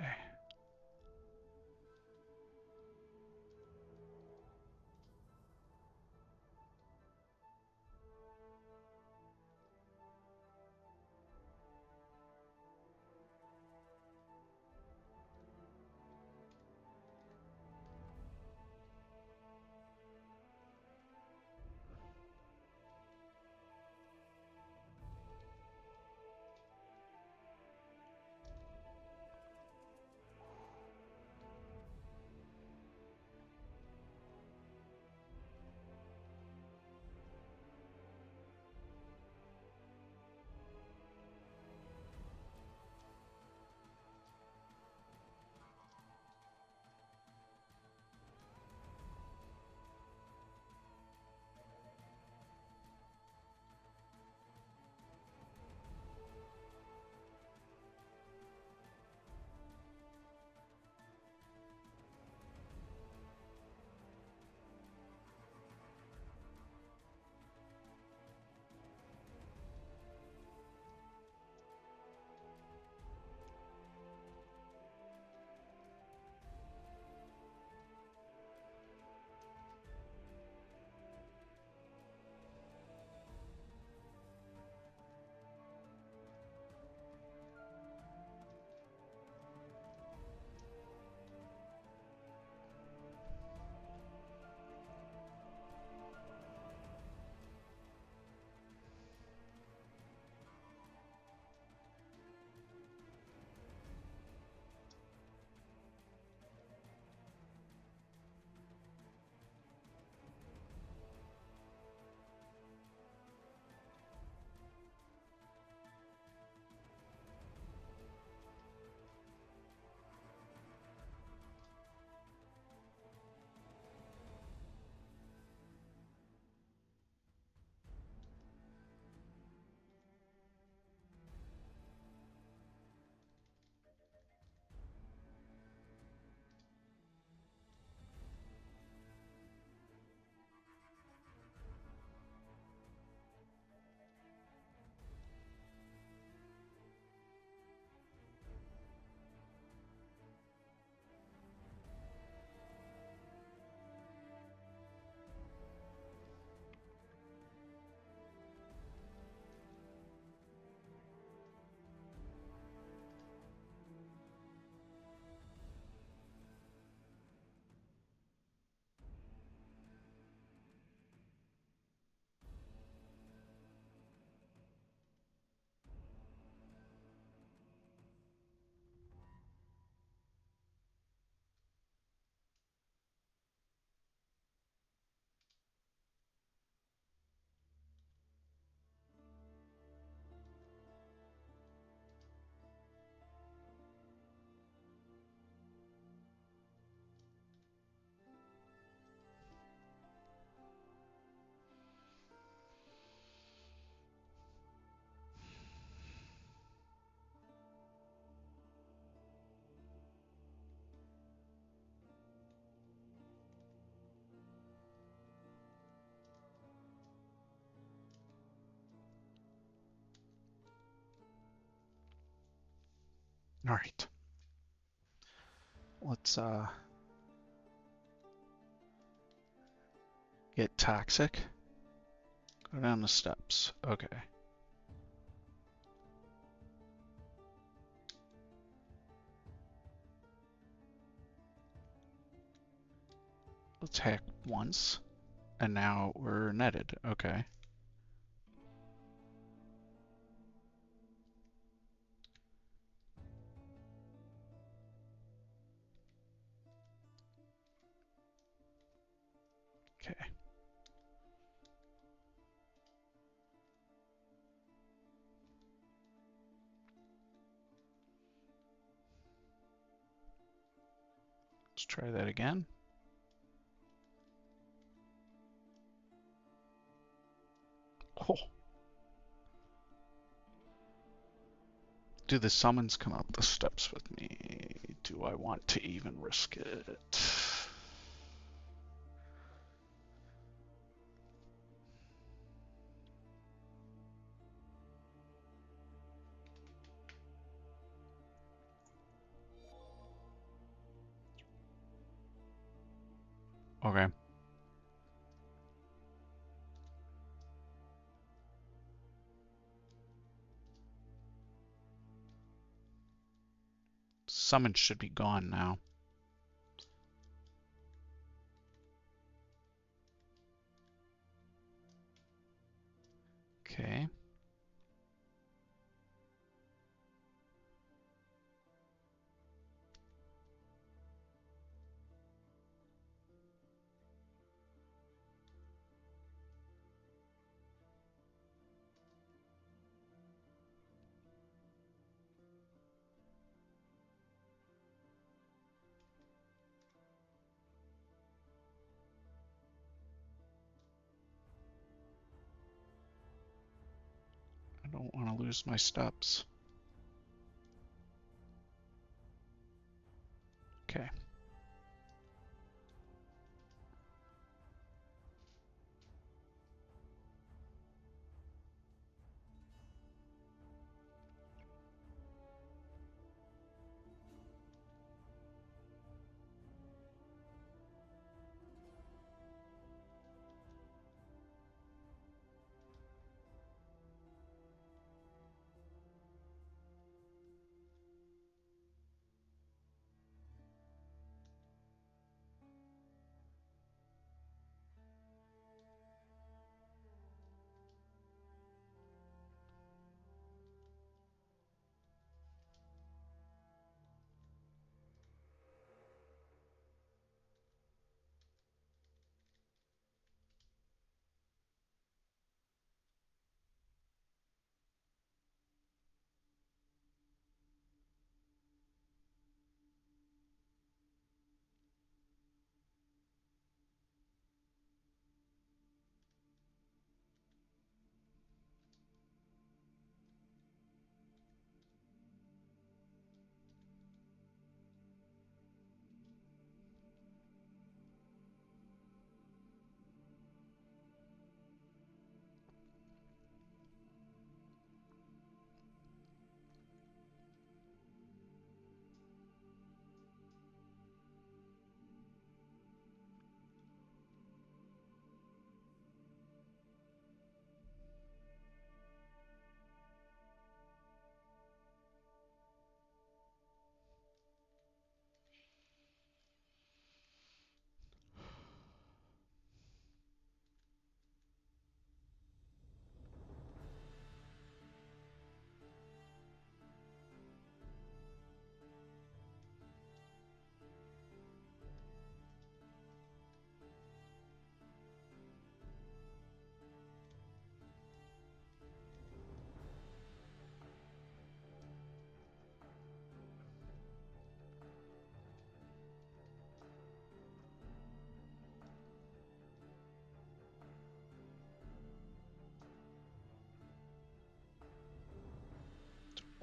All right. Let's get toxic. Go down the steps. Okay. Let's hack once, and now we're netted. Okay. Okay. Let's try that again. Oh. Do the summons come up the steps with me? Do I want to even risk it? Okay. Summon should be gone now. Okay. I don't want to lose my steps. Okay.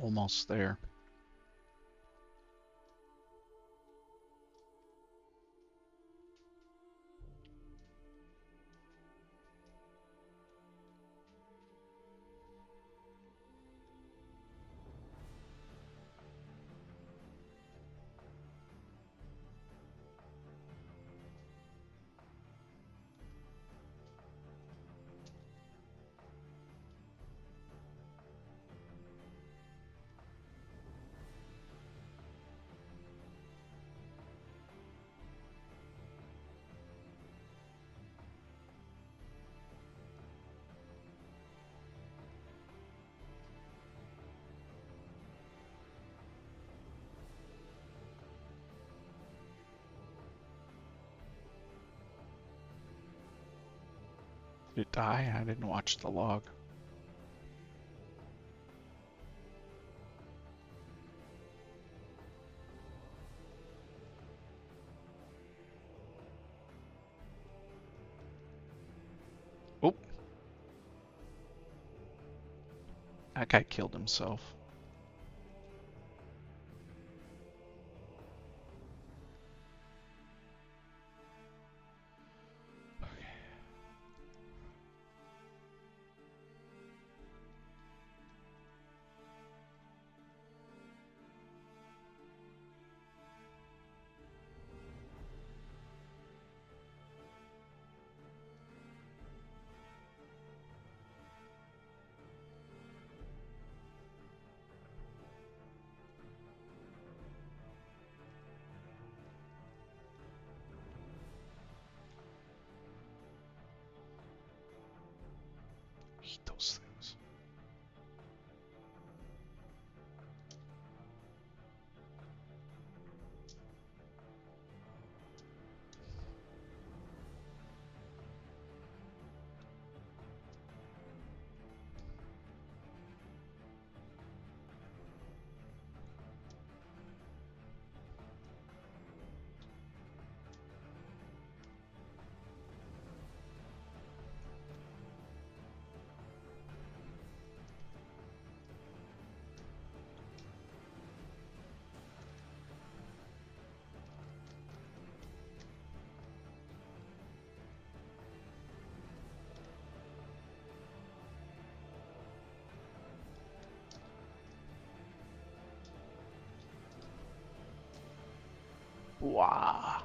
Almost there. Did it die? I didn't watch the log. Oh, that guy killed himself. Eat those things. Wow.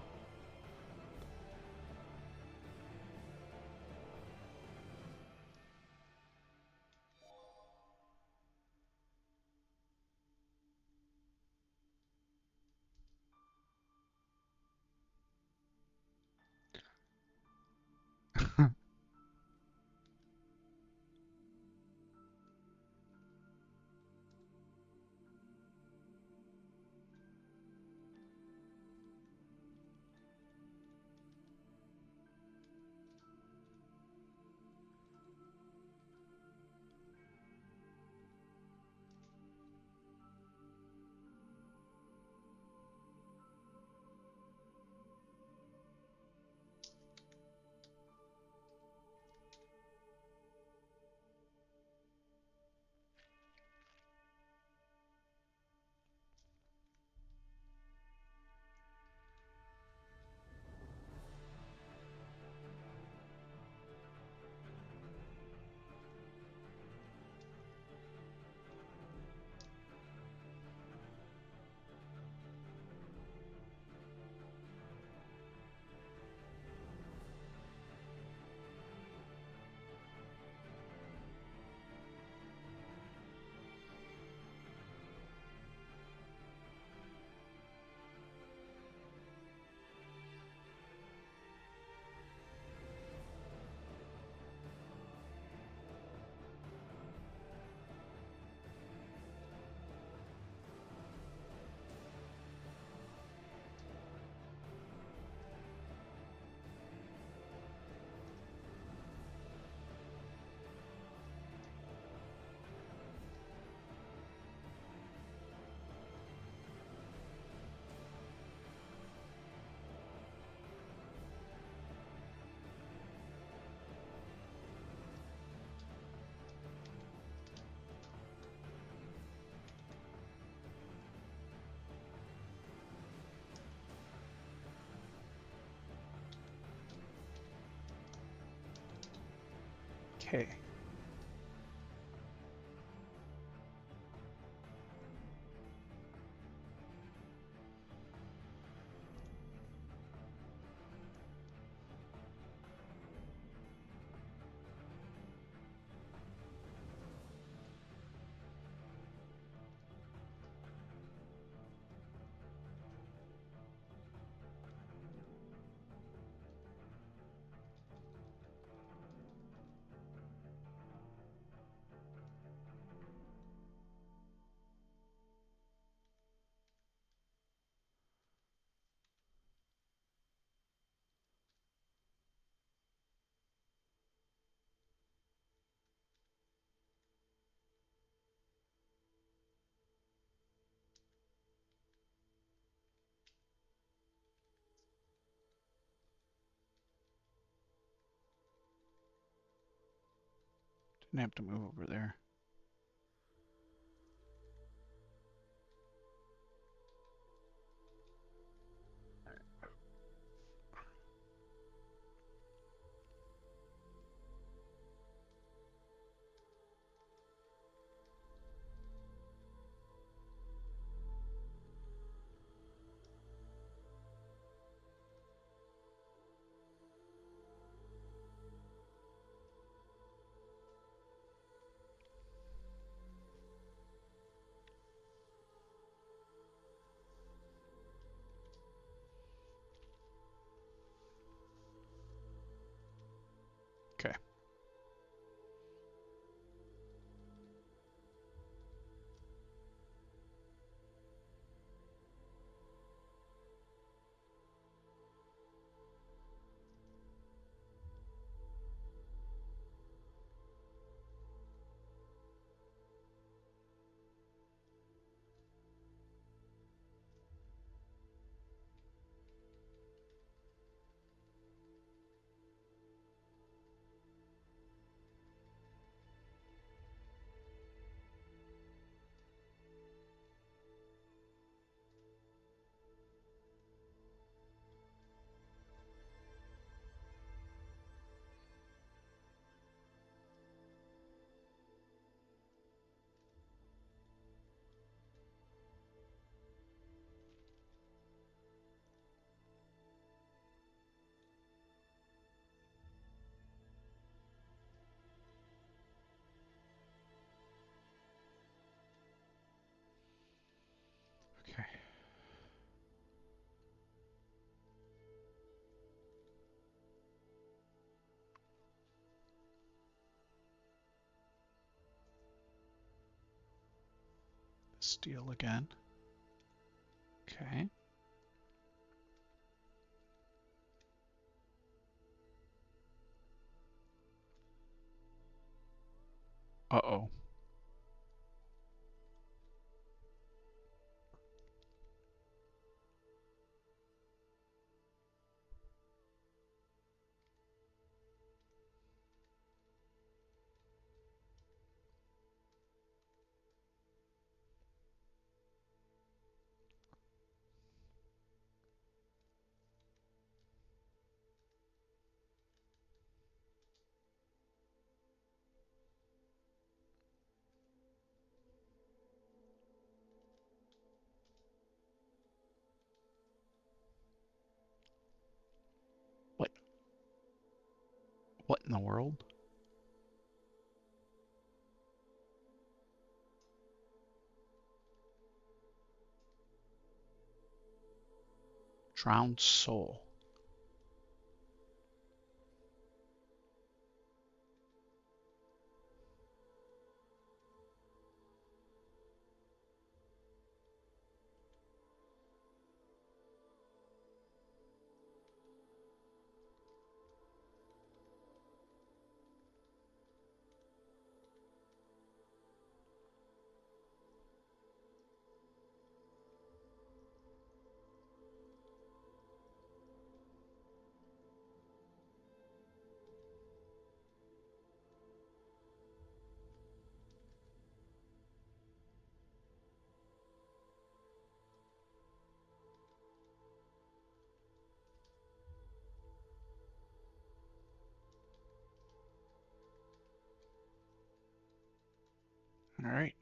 Okay. Gonna have to move over there. Okay. Okay. Steel again. Okay. Uh-oh. What? What in the world? Drowned soul. All right.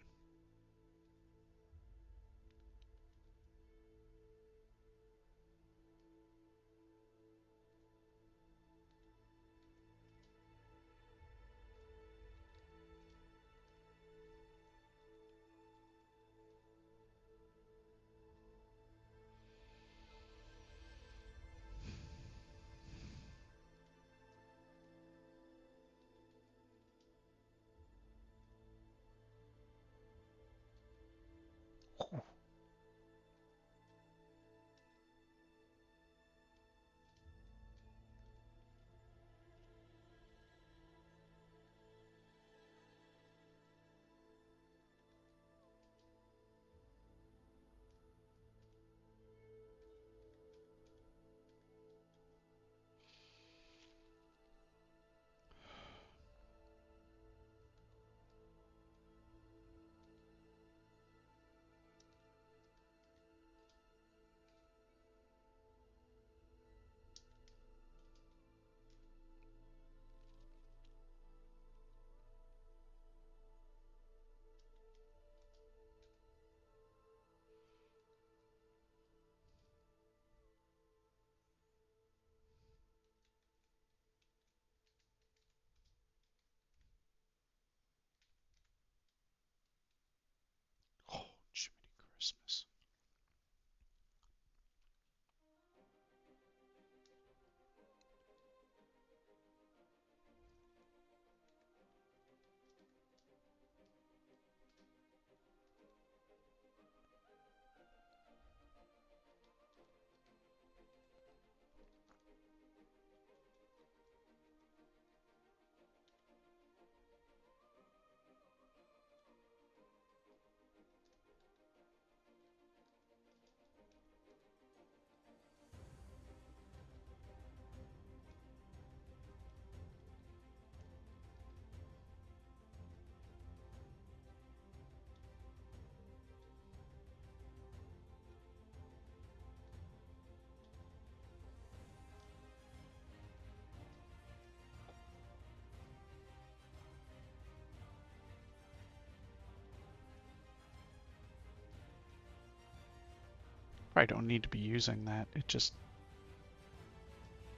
Probably don't need to be using that. It just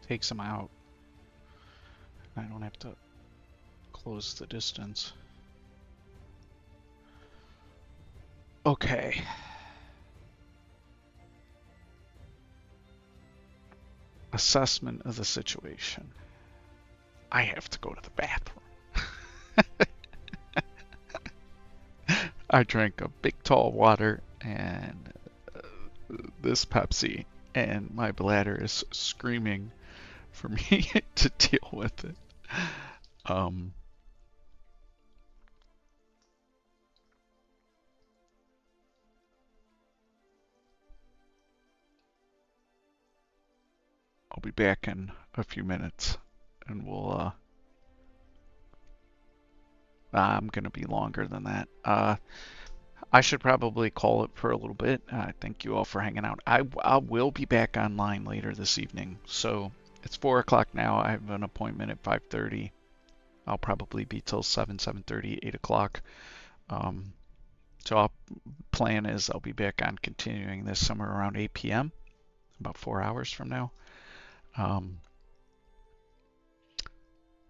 takes them out. I don't have to close the distance. Okay. Assessment of the situation. I have to go to the bathroom. I drank a big tall water and this Pepsi, and my bladder is screaming for me to deal with it. I'll be back in a few minutes, and we'll. I'm gonna be longer than that. I should probably call it for a little bit. Thank you all for hanging out. I will be back online later this evening. So it's 4 o'clock now. I have an appointment at 5:30. I'll probably be till 7:30, 8 o'clock. So our plan is I'll be back on continuing this somewhere around 8 p.m. about 4 hours from now.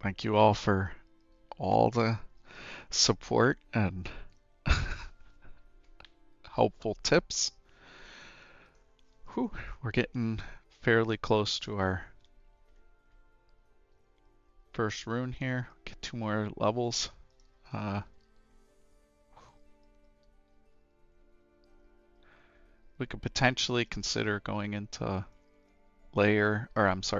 Thank you all for all the support and helpful tips. Whew, we're getting fairly close to our first rune here. Get 2 more levels. We could potentially consider going into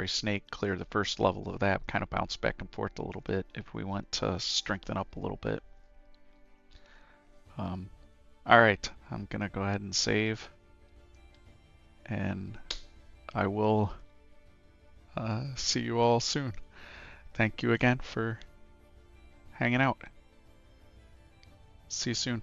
snake, clear the first level of that, kind of bounce back and forth a little bit if we want to strengthen up a little bit. Alright, I'm gonna go ahead and save, and I will see you all soon. Thank you again for hanging out. See you soon.